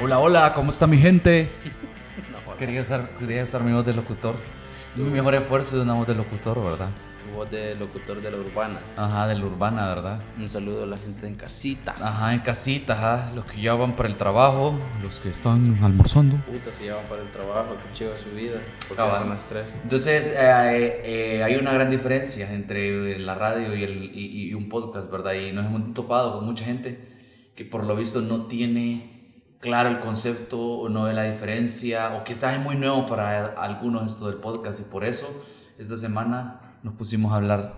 Hola, hola, ¿cómo está mi gente? No, Quería usar mi voz de locutor. Es mi mejor esfuerzo de una voz de locutor, ¿verdad? tu voz de locutor de la urbana. Ajá, de la urbana, ¿verdad? Un saludo a la gente en casita. Ajá, en casita, ajá. Los que ya van para el trabajo, los que están almorzando. Puta, se llevan para el trabajo, qué chido su vida. Porque Cabal. son las 3. Entonces, hay una gran diferencia entre la radio y un podcast, ¿verdad? Y nos hemos topado con mucha gente que por lo visto no tiene claro el concepto o no ve la diferencia, o quizás es muy nuevo para algunos esto del podcast, y por eso esta semana nos pusimos a hablar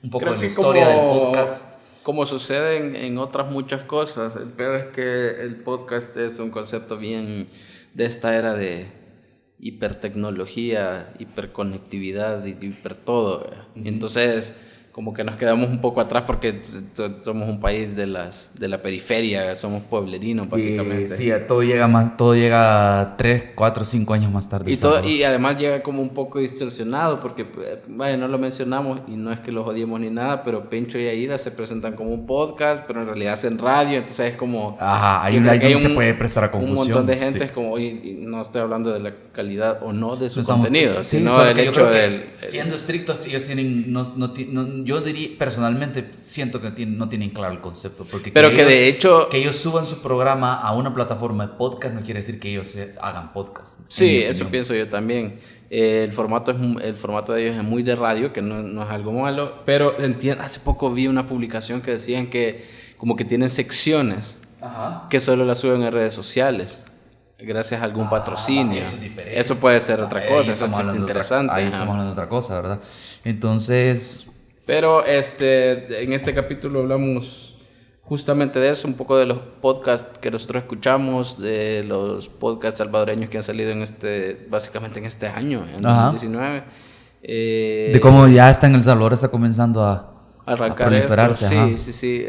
un poco de la historia del podcast. Como sucede en otras muchas cosas, el peor es que el podcast es un concepto bien de esta era de hipertecnología, hiperconectividad y hiper todo. Y entonces como que nos quedamos un poco atrás porque somos un país de la periferia, somos pueblerinos básicamente. Sí, todo llega 3, 4, 5 años más tarde. Y además llega como un poco distorsionado porque, vaya, no lo mencionamos y no es que los odiemos ni nada, pero Pencho y Aida se presentan como un podcast, pero en realidad hacen radio, entonces es como... Ajá, ahí se puede prestar a confusión. Un montón de gente sí. Es como, y no estoy hablando de la calidad o no de su No contenido, sí, sino del hecho del... Siendo estrictos, ellos tienen... yo diría, personalmente, siento que no tienen claro el concepto. Porque pero que de hecho... Que ellos suban su programa a una plataforma de podcast no quiere decir que ellos hagan podcast. Sí, eso pienso yo también. El formato de ellos es muy de radio, que no es algo malo, pero hace poco vi una publicación que decían que como que tienen secciones. Ajá. Que solo las suben en redes sociales gracias a algún patrocinio. Eso es diferente. Eso puede ser otra cosa, eso es interesante. Ahí estamos hablando de otra cosa, ¿verdad? Entonces... Pero en este capítulo hablamos justamente de eso, un poco de los podcasts que nosotros escuchamos, de los podcasts salvadoreños que han salido básicamente en este año, en 2019. De cómo ya está en El Salvador, está comenzando a proliferarse. Esto. Sí.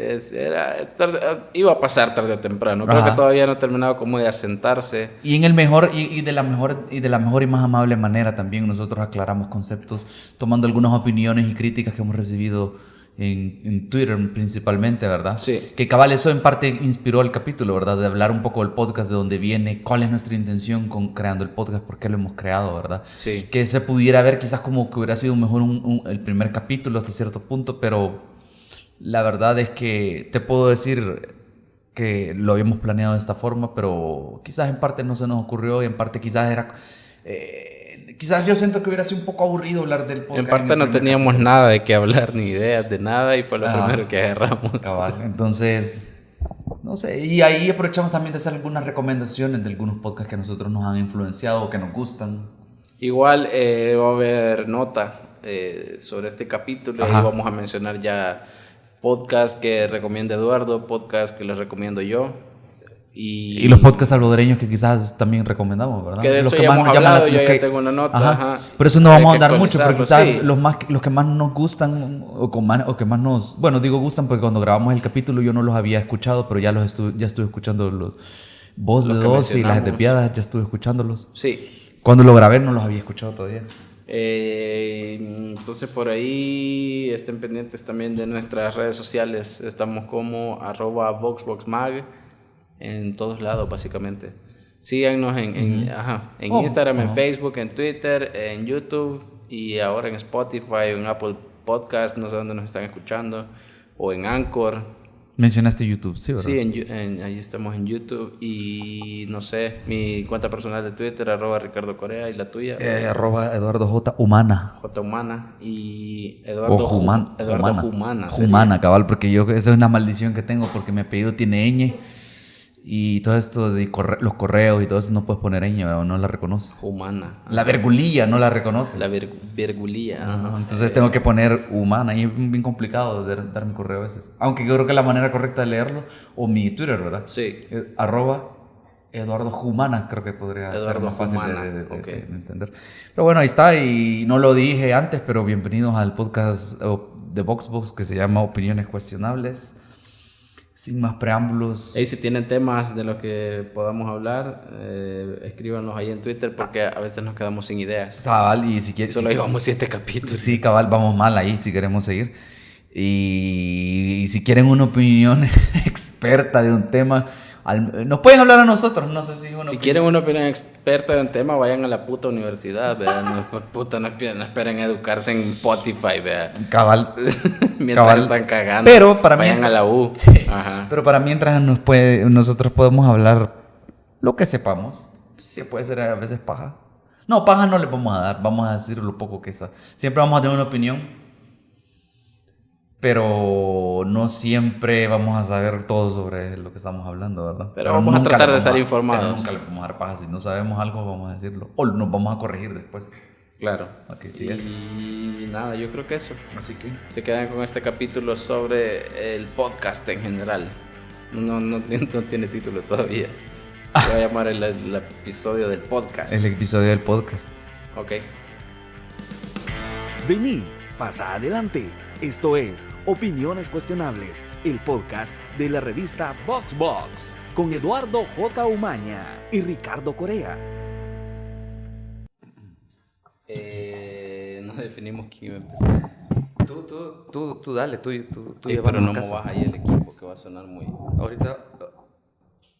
Iba a pasar tarde o temprano. Creo que todavía no ha terminado como de asentarse. Y en el mejor y de la mejor y más amable manera también nosotros aclaramos conceptos, tomando algunas opiniones y críticas que hemos recibido en Twitter principalmente, ¿verdad? Sí. Que cabal, eso en parte inspiró el capítulo, ¿verdad? De hablar un poco del podcast, de dónde viene, cuál es nuestra intención con creando el podcast, por qué lo hemos creado, ¿verdad? Sí. Que se pudiera ver quizás como que hubiera sido mejor el primer capítulo hasta cierto punto, pero la verdad es que te puedo decir que lo habíamos planeado de esta forma, pero quizás en parte no se nos ocurrió y en parte quizás era... quizás yo siento que hubiera sido un poco aburrido hablar del podcast. En parte no teníamos nada de qué hablar, ni ideas de nada, y fue lo primero que agarramos. Cabal. Entonces, no sé, y ahí aprovechamos también de hacer algunas recomendaciones de algunos podcasts que a nosotros nos han influenciado o que nos gustan. Igual va a haber nota sobre este capítulo. Ahí vamos a mencionar ya podcast que recomienda Eduardo, podcast que les recomiendo yo. Y los podcasts salvadoreños que quizás también recomendamos, ¿verdad? Que de eso los que ya más hemos nos llaman hablado, yo ya tengo una nota. Ajá. Pero eso no vamos a andar mucho, pero quizás sí. los que más nos gustan o que más nos... Bueno, digo gustan porque cuando grabamos el capítulo yo no los había escuchado, pero ya estuve escuchando los Voz de Dos y Las de Piadas, ya estuve escuchándolos. Sí. Cuando lo grabé no los había escuchado todavía. Entonces por ahí estén pendientes también de nuestras redes sociales. Estamos como @VoxBoxMag en todos lados básicamente. Síganos en Instagram, en Facebook, en Twitter, en YouTube y ahora en Spotify, en Apple Podcast, no sé dónde nos están escuchando, o en Anchor. Mencionaste YouTube, sí, ¿verdad? Sí, ahí estamos en YouTube y no sé, mi cuenta personal de Twitter, @Ricardo Corea, y la tuya. @Eduardo J. Humana. J. Humana y Eduardo Humana. Humana, cabal, porque esa es una maldición que tengo porque mi apellido tiene ñ y todo esto de los correos y todo eso no puedes poner ñ, ¿verdad? No la reconoce. Humana. La vergulilla no la reconoce. La vergulilla. Entonces tengo que poner humana y es bien complicado dar mi correo a veces. Aunque yo creo que la manera correcta de leerlo, o mi Twitter, ¿verdad? Sí. @Eduardo Humana, creo que podría ser más fácil de entender. Pero bueno, ahí está, y no lo dije antes, pero bienvenidos al podcast de VoxBox que se llama Opiniones Cuestionables. Sin más preámbulos. Y si tienen temas de los que podamos hablar, escríbanos ahí en Twitter porque a veces nos quedamos sin ideas. Cabal, y si quieres... Solo llevamos 7 capítulos. Sí, cabal, vamos mal ahí si queremos seguir. Y si quieren una opinión experta de un tema, nos pueden hablar a nosotros, no sé si es una Si opinión. quieren una opinión experta en tema, vayan a la puta universidad, ¿verdad? No, por puta, no esperen educarse en Spotify, ¿verdad? Cabal. Mientras Cabal. están cagando. Pero para vayan a la U. Sí. Ajá. Pero para mientras nosotros podemos hablar lo que sepamos. Sí, puede ser a veces paja. No, paja no le vamos a dar, vamos a decir lo poco que es. Siempre vamos a tener una opinión, pero no siempre vamos a saber todo sobre lo que estamos hablando, ¿verdad? Pero vamos a nunca tratar le de vamos estar informados. Pero nunca le vamos a dar paja. Si no sabemos algo, vamos a decirlo. O nos vamos a corregir después. Claro. Ok, sí y es. nada, yo creo que eso. Así que... Se quedan con este capítulo sobre el podcast en general. No tiene título todavía. Se va a llamar el episodio del podcast. El episodio del podcast. Ok. Vení, pasa adelante. Esto es Opiniones Cuestionables, el podcast de la revista VoxBox, con Eduardo J. Umaña y Ricardo Corea. No definimos quién iba a empezar. Tú dale, tú Pero no movas ahí el equipo que va a sonar muy... Ahorita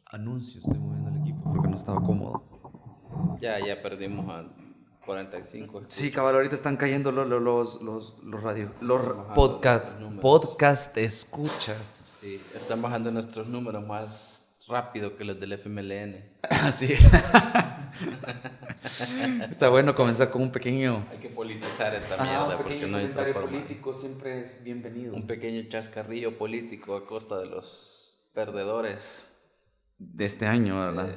anuncio, estoy moviendo el equipo porque no estaba cómodo. Ya perdimos a 45. Sí, cabal, ahorita están cayendo los radio, los bajando podcasts, los números. podcast escuchas. Sí, están bajando nuestros números más rápido que los del FMLN. Así. Está bueno comenzar con un pequeño... Hay que politizar esta mierda porque no hay otra forma. político siempre es bienvenido. Un pequeño chascarrillo político a costa de los perdedores. De este año, ¿verdad?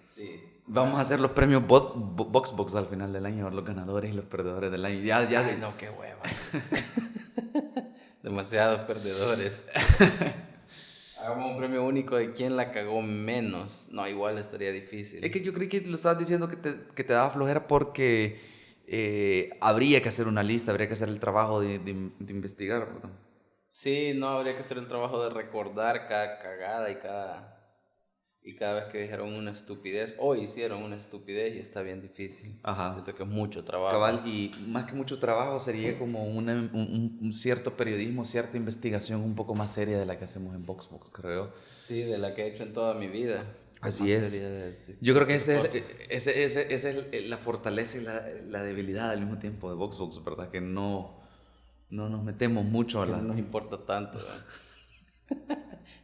Sí. Vamos a hacer los premios VoxBox al final del año, los ganadores y los perdedores del año. Ay, no, qué hueva. Demasiados perdedores. Hagamos un premio único de quién la cagó menos. No, igual estaría difícil. Es que yo creí que lo estabas diciendo que te daba flojera porque habría que hacer una lista, habría que hacer el trabajo de investigar, ¿verdad? Sí, no, habría que hacer el trabajo de recordar cada cagada y cada vez que dijeron una estupidez o hicieron una estupidez y está bien difícil. Ajá. Siento que es mucho trabajo. Cabal, y más que mucho trabajo sería como un cierto periodismo, cierta investigación un poco más seria de la que hacemos en VoxBox, creo. Sí, de la que he hecho en toda mi vida. Así Más es. seria Yo creo que esa es la fortaleza y la debilidad al mismo tiempo de VoxBox, ¿verdad? Que no nos metemos mucho a que la... no nos importa tanto.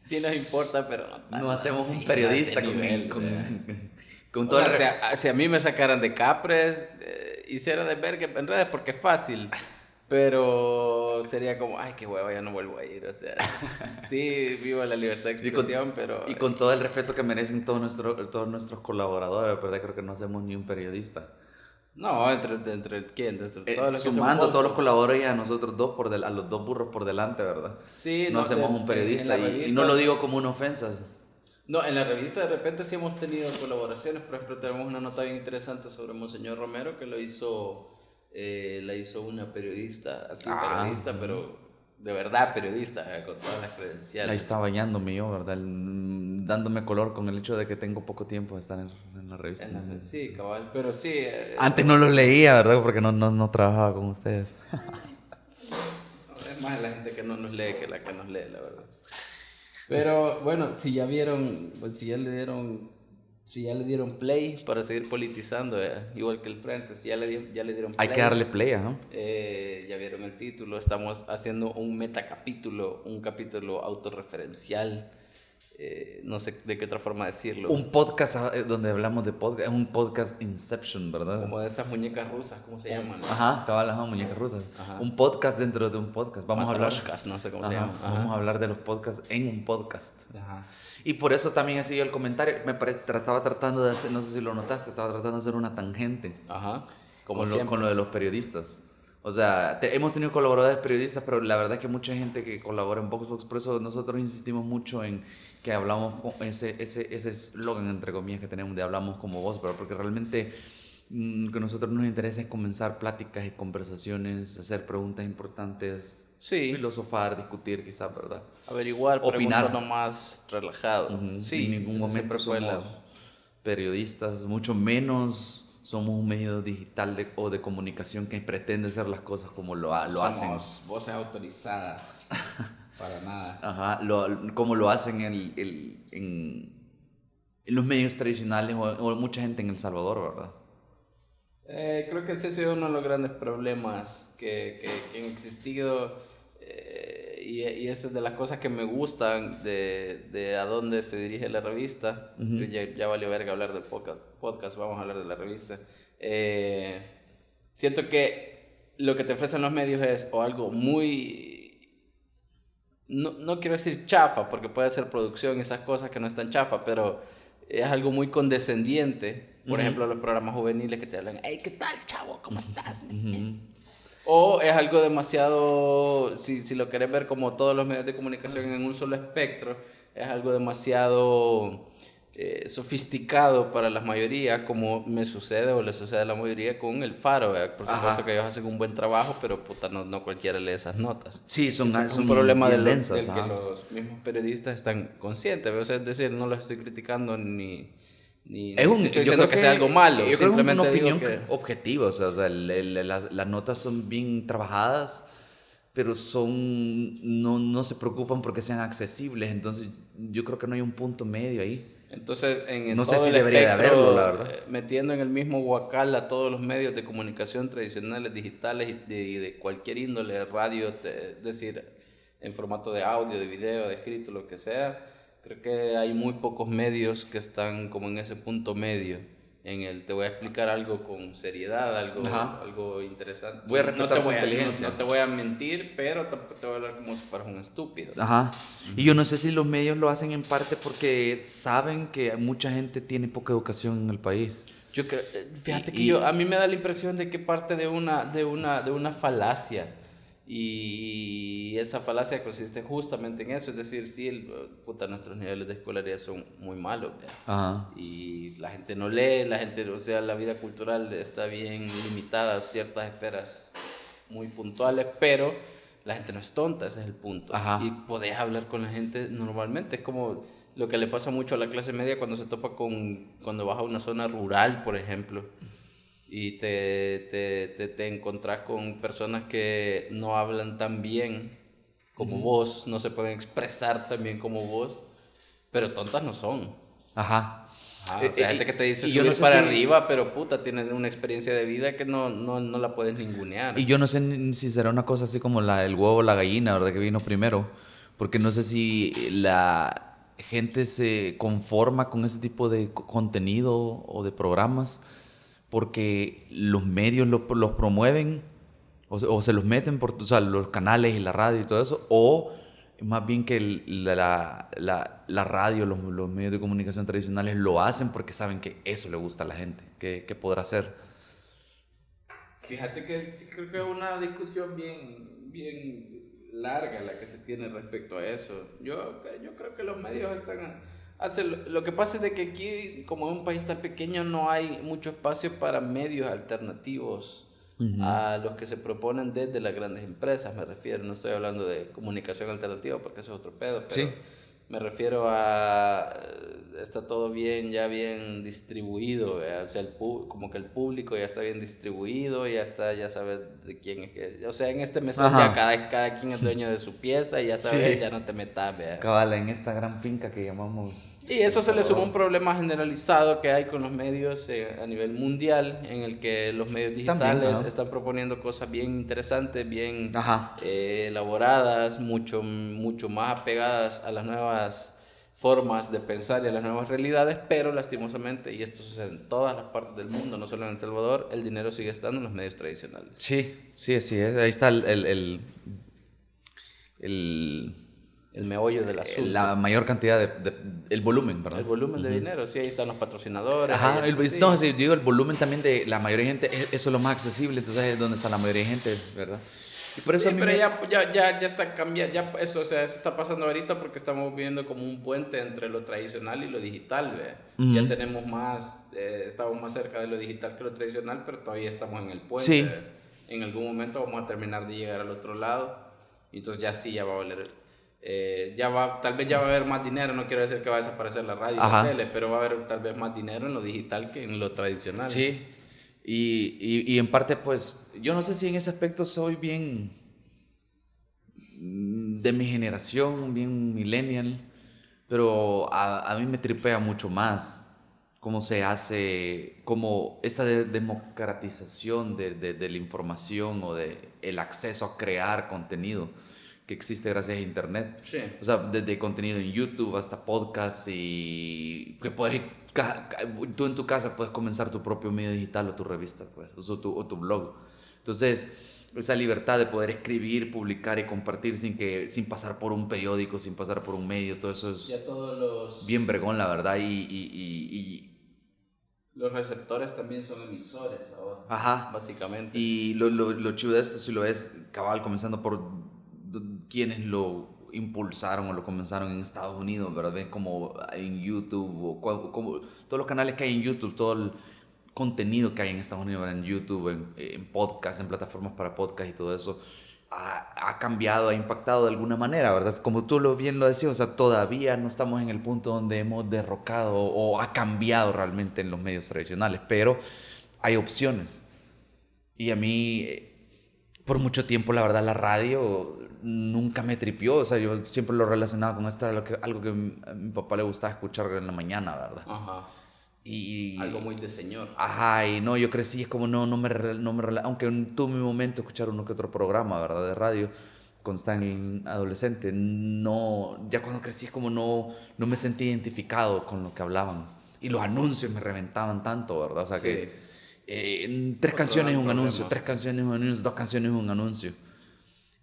Sí nos importa, pero no tanto. No hacemos así, un periodista a ese nivel, con todo o el... sea, si a mí me sacaran de Capres, hiciera de verga en redes porque es fácil. Pero sería como, ay, qué hueva, ya no vuelvo a ir. O sea, sí, vivo la libertad de expresión, pero... Y con todo el respeto que merecen todos nuestros colaboradores, ¿verdad? Creo que no hacemos ni un periodista. No, entre quién, entre todos los que Sumando son a todos los pocos. colaboradores y a nosotros dos, a los dos burros por delante, ¿verdad? Sí, no hacemos un en periodista la y revista- no lo digo como una ofensa. No, en la revista de repente sí hemos tenido colaboraciones. Por ejemplo, tenemos una nota bien interesante sobre Monseñor Romero que la hizo una periodista, así periodista, pero de verdad periodista, con todas las credenciales. Ahí está bañándome yo, ¿verdad? Dándome color con el hecho de que tengo poco tiempo de estar en la revista. Sí, cabal, pero sí. Antes no los leía, ¿verdad? Porque no trabajaba con ustedes. Es más la gente que no nos lee que la que nos lee, la verdad. Pero bueno, si ya vieron, pues, si ya le dieron play para seguir politizando, igual que el Frente, si ya le dieron play. Hay que darle play, ¿no? Ya vieron el título, estamos haciendo un metacapítulo, un capítulo autorreferencial, no sé de qué otra forma decirlo. Un podcast donde hablamos de podcast, es un podcast Inception, ¿verdad? Como de esas muñecas rusas, ¿cómo se llaman? Ajá, cabal, muñecas rusas. Ajá. Un podcast dentro de un podcast. Vamos a hablar. Matryoshkas, no sé cómo se Ajá, llaman. vamos a hablar de los podcasts en un podcast. Ajá. Y por eso también ha sido el comentario. Estaba tratando de hacer, no sé si lo notaste, estaba tratando de hacer una tangente Ajá. Como con siempre. lo de los periodistas. O sea, hemos tenido colaboradores periodistas, pero la verdad que mucha gente que colabora en VoxBox, por eso nosotros insistimos mucho en que hablamos con ese eslogan, entre comillas, que tenemos de hablamos como vos, pero porque realmente lo que a nosotros nos interesa es comenzar pláticas y conversaciones, hacer preguntas importantes, Sí. filosofar, discutir quizás, ¿verdad? Averiguar, Opinar. preguntando más relajado. Ujú. Sí, En ningún eso momento siempre fue somos periodistas, mucho menos somos un medio digital o de comunicación que pretende hacer las cosas como lo hacen. Somos voces autorizadas. Para nada. Ajá, como lo hacen en los medios tradicionales o mucha gente en El Salvador, ¿verdad? Creo que ese ha sido uno de los grandes problemas que han existido, y esa es de las cosas que me gustan de a dónde se dirige la revista. Ya valió verga hablar del podcast, vamos a hablar de la revista. Siento que lo que te ofrecen los medios es o algo muy... No quiero decir chafa, porque puede ser producción y esas cosas que no están chafa, pero es algo muy condescendiente. Por ejemplo, los programas juveniles que te hablan, hey, ¿qué tal, chavo? ¿Cómo estás? O es algo demasiado, si lo querés ver como todos los medios de comunicación en un solo espectro, es algo demasiado sofisticado para la mayoría, como me sucede o le sucede a la mayoría con El Faro. Por supuesto que ellos hacen un buen trabajo, pero puta, no cualquiera lee esas notas. Sí, son un problema bien del densas, que los mismos periodistas están conscientes. O sea, es decir, no los estoy criticando ni estoy diciendo que sea algo malo. Yo creo que es una opinión que... objetiva, o sea, las notas son bien trabajadas, pero no se preocupan porque sean accesibles, entonces yo creo que no hay un punto medio ahí. Entonces, no sé si debería de haberlo, la verdad. Metiendo en el mismo huacal a todos los medios de comunicación tradicionales, digitales y de cualquier índole, radio, es decir, en formato de audio, de video, de escrito, lo que sea. Creo que hay muy pocos medios que están como en ese punto medio. Te voy a explicar algo con seriedad, algo interesante. Voy a respetar tu inteligencia. No te voy a mentir, pero tampoco te voy a hablar como si fueras un estúpido. Ajá. Y yo no sé si los medios lo hacen en parte porque saben que mucha gente tiene poca educación en el país. Yo creo, fíjate que a mí me da la impresión de que parte de una falacia. Y esa falacia consiste justamente en eso, es decir, sí, nuestros niveles de escolaridad son muy malos, Ajá. Y la gente no lee, o sea, la vida cultural está bien limitada a ciertas esferas muy puntuales, pero la gente no es tonta, ese es el punto. Ajá. Y podés hablar con la gente normalmente, es como lo que le pasa mucho a la clase media cuando se topa cuando vas a una zona rural, por ejemplo. Y te encontrás con personas que no hablan tan bien como vos, no se pueden expresar tan bien como vos, pero tontas no son. Ajá. O sea, gente que te dice subir para arriba, pero puta, tienen una experiencia de vida que no la puedes ningunear. Y yo no sé si será una cosa así como el huevo o la gallina, ¿verdad? Que vino primero, porque no sé si la gente se conforma con ese tipo de contenido o de programas porque los medios los promueven o se los meten por los canales y la radio y todo eso, o más bien que la radio, los medios de comunicación tradicionales lo hacen porque saben que eso le gusta a la gente, que podrá hacer. Fíjate que creo que es una discusión bien larga la que se tiene respecto a eso. Yo creo que los medios están... Lo que pasa es de que aquí, como es un país tan pequeño, no hay mucho espacio para medios alternativos a los que se proponen desde las grandes empresas, me refiero. No estoy hablando de comunicación alternativa porque eso es otro pedo, pero sí. Me refiero a... Está todo ya bien distribuido, o sea, como que el público ya está bien distribuido, ya sabe de quién es que... O sea, en este mesón ya cada quien es dueño de su pieza y ya sabes, ya no te metas, ¿vea? Cabal, en esta gran finca que llamamos... Y eso se le suma un problema generalizado que hay con los medios a nivel mundial, en el que los medios digitales están proponiendo cosas bien interesantes, bien elaboradas, mucho más apegadas a las nuevas formas de pensar y a las nuevas realidades, pero lastimosamente, y esto sucede en todas las partes del mundo, no solo en El Salvador, el dinero sigue estando en los medios tradicionales. Sí, así es. Ahí está el meollo del asunto. La mayor cantidad el volumen, ¿verdad? El volumen de dinero, sí, ahí están los patrocinadores. Ajá, digo, el volumen también de la mayoría de gente, eso es lo más accesible, entonces es donde está la mayoría de gente, ¿verdad? Y por eso pero ya está cambiando, eso está pasando ahorita porque estamos viendo como un puente entre lo tradicional y lo digital, ¿ve? Ya tenemos estamos más cerca de lo digital que lo tradicional, pero todavía estamos en el puente. Sí. En algún momento vamos a terminar de llegar al otro lado, y entonces ya va a valer... tal vez ya va a haber más dinero, no quiero decir que va a desaparecer la radio y la tele, pero va a haber tal vez más dinero en lo digital que en lo tradicional. Sí, y en parte pues yo no sé si en ese aspecto soy bien de mi generación, bien millennial, Pero a mí me tripea mucho más cómo se hace, como esa democratización de la información o de el acceso a crear contenido que existe gracias a internet. Sí. O sea, desde contenido en YouTube hasta podcast y que puedes, tú en tu casa puedes comenzar tu propio medio digital o tu revista, pues, o tu blog. Entonces, esa libertad de poder escribir, publicar y compartir sin pasar por un periódico, sin pasar por un medio, todo eso es Ya todos los... bien bregón, la verdad. Los receptores también son emisores ahora. Ajá. Básicamente. Y lo chido de esto, si lo ves, cabal, comenzando por quienes lo impulsaron o lo comenzaron en Estados Unidos, ¿verdad? Ven como en YouTube o como todos los canales que hay en YouTube, todo el contenido que hay en Estados Unidos, ¿verdad? En YouTube, en podcast, en plataformas para podcast y todo eso, ha cambiado, ha impactado de alguna manera, ¿verdad? Como tú bien lo decías, o sea, todavía no estamos en el punto donde hemos derrocado o ha cambiado realmente en los medios tradicionales, pero hay opciones. Y a mí, por mucho tiempo, la verdad, la radio nunca me tripió, o sea, yo siempre lo relacionaba con esto, algo que a mi papá le gustaba escuchar en la mañana, ¿verdad? Ajá. Y algo muy de señor. Ajá, y no, yo crecí, es como aunque tuve mi momento de escuchar uno que otro programa, ¿verdad? De radio, cuando estaba en adolescente, no, ya cuando crecí es como no me sentí identificado con lo que hablaban. Y los anuncios me reventaban tanto, ¿verdad? O sea Sí. que tres canciones es un anuncio, tres canciones es un anuncio, dos canciones es un anuncio.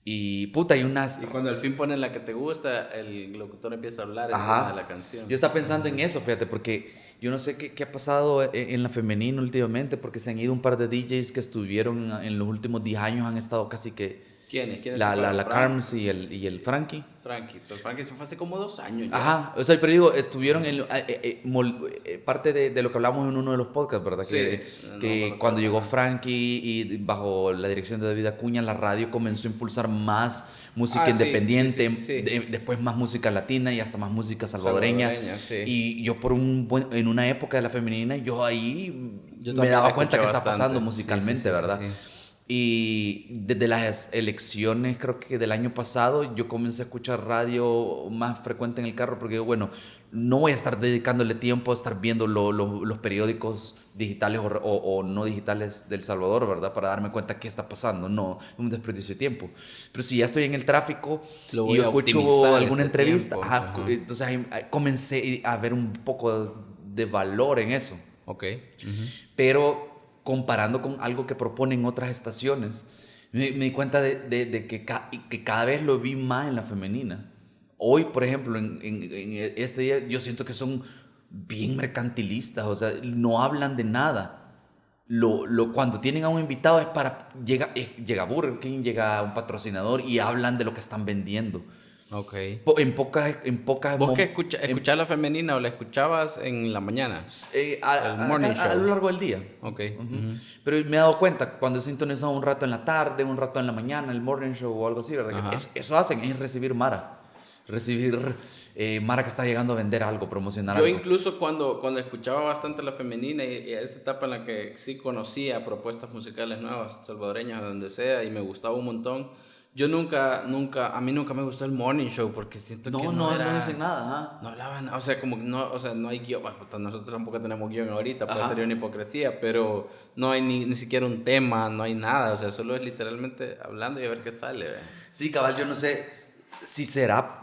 Y puta, hay unas... Y cuando al fin ponen la que te gusta, el locutor empieza a hablar encima de la canción. Yo estaba pensando en eso, fíjate, porque yo no sé qué ha pasado en la femenina últimamente, porque se han ido un par de DJs que estuvieron en los últimos 10 años, han estado casi que... ¿Quiénes? La Carms y el Frankie. Frankie, pero Frankie eso fue hace como 2 años ya. Ajá, o sea, pero digo, estuvieron en parte de lo que hablamos en uno de los podcasts, ¿verdad? Sí, que cuando llegó Frankie y bajo la dirección de David Acuña, la radio comenzó a impulsar más música independiente, sí. Después más música latina y hasta más música salvadoreña. Sí. Y yo en una época de la femenina, yo ahí Yo me daba cuenta que escuché está pasando bastante. musicalmente, Sí. ¿verdad? Y desde las elecciones, creo que del año pasado, yo comencé a escuchar radio más frecuente en el carro porque digo, bueno, no voy a estar dedicándole tiempo a estar viendo los periódicos digitales o no digitales del Salvador, ¿verdad? Para darme cuenta qué está pasando. No, es un desperdicio de tiempo. Pero si ya estoy en el tráfico y yo escucho alguna entrevista, entonces ahí comencé a ver un poco de valor en eso. Ok. Pero comparando con algo que proponen otras estaciones, me di cuenta de que cada vez lo vi más en la femenina. Hoy, por ejemplo, en este día, yo siento que son bien mercantilistas, o sea, no hablan de nada. Cuando tienen a un invitado es para... Llega Burger King, llega un patrocinador y hablan de lo que están vendiendo. Ok. En pocas ¿Vos que escuchás la femenina o la escuchabas en la mañana? El morning show. A lo largo del día. Ok. Pero me he dado cuenta, cuando he sintonizado un rato en la tarde, un rato en la mañana, el morning show o algo así, ¿verdad? Eso hacen, es recibir Mara. Mara que está llegando a vender algo, promocionar algo. Yo incluso cuando escuchaba bastante la femenina y esa etapa en la que sí conocía propuestas musicales nuevas, salvadoreñas, donde sea, y me gustaba un montón, yo a mí nunca me gustó el morning show porque siento que no dicen nada, no hablaban, o sea, como no hay guión. Bueno, nosotros tampoco tenemos guión ahorita, puede ser una hipocresía, pero no hay ni siquiera un tema, no hay nada, o sea, solo es literalmente hablando y a ver qué sale, ¿ve? Sí, cabal, yo no sé si será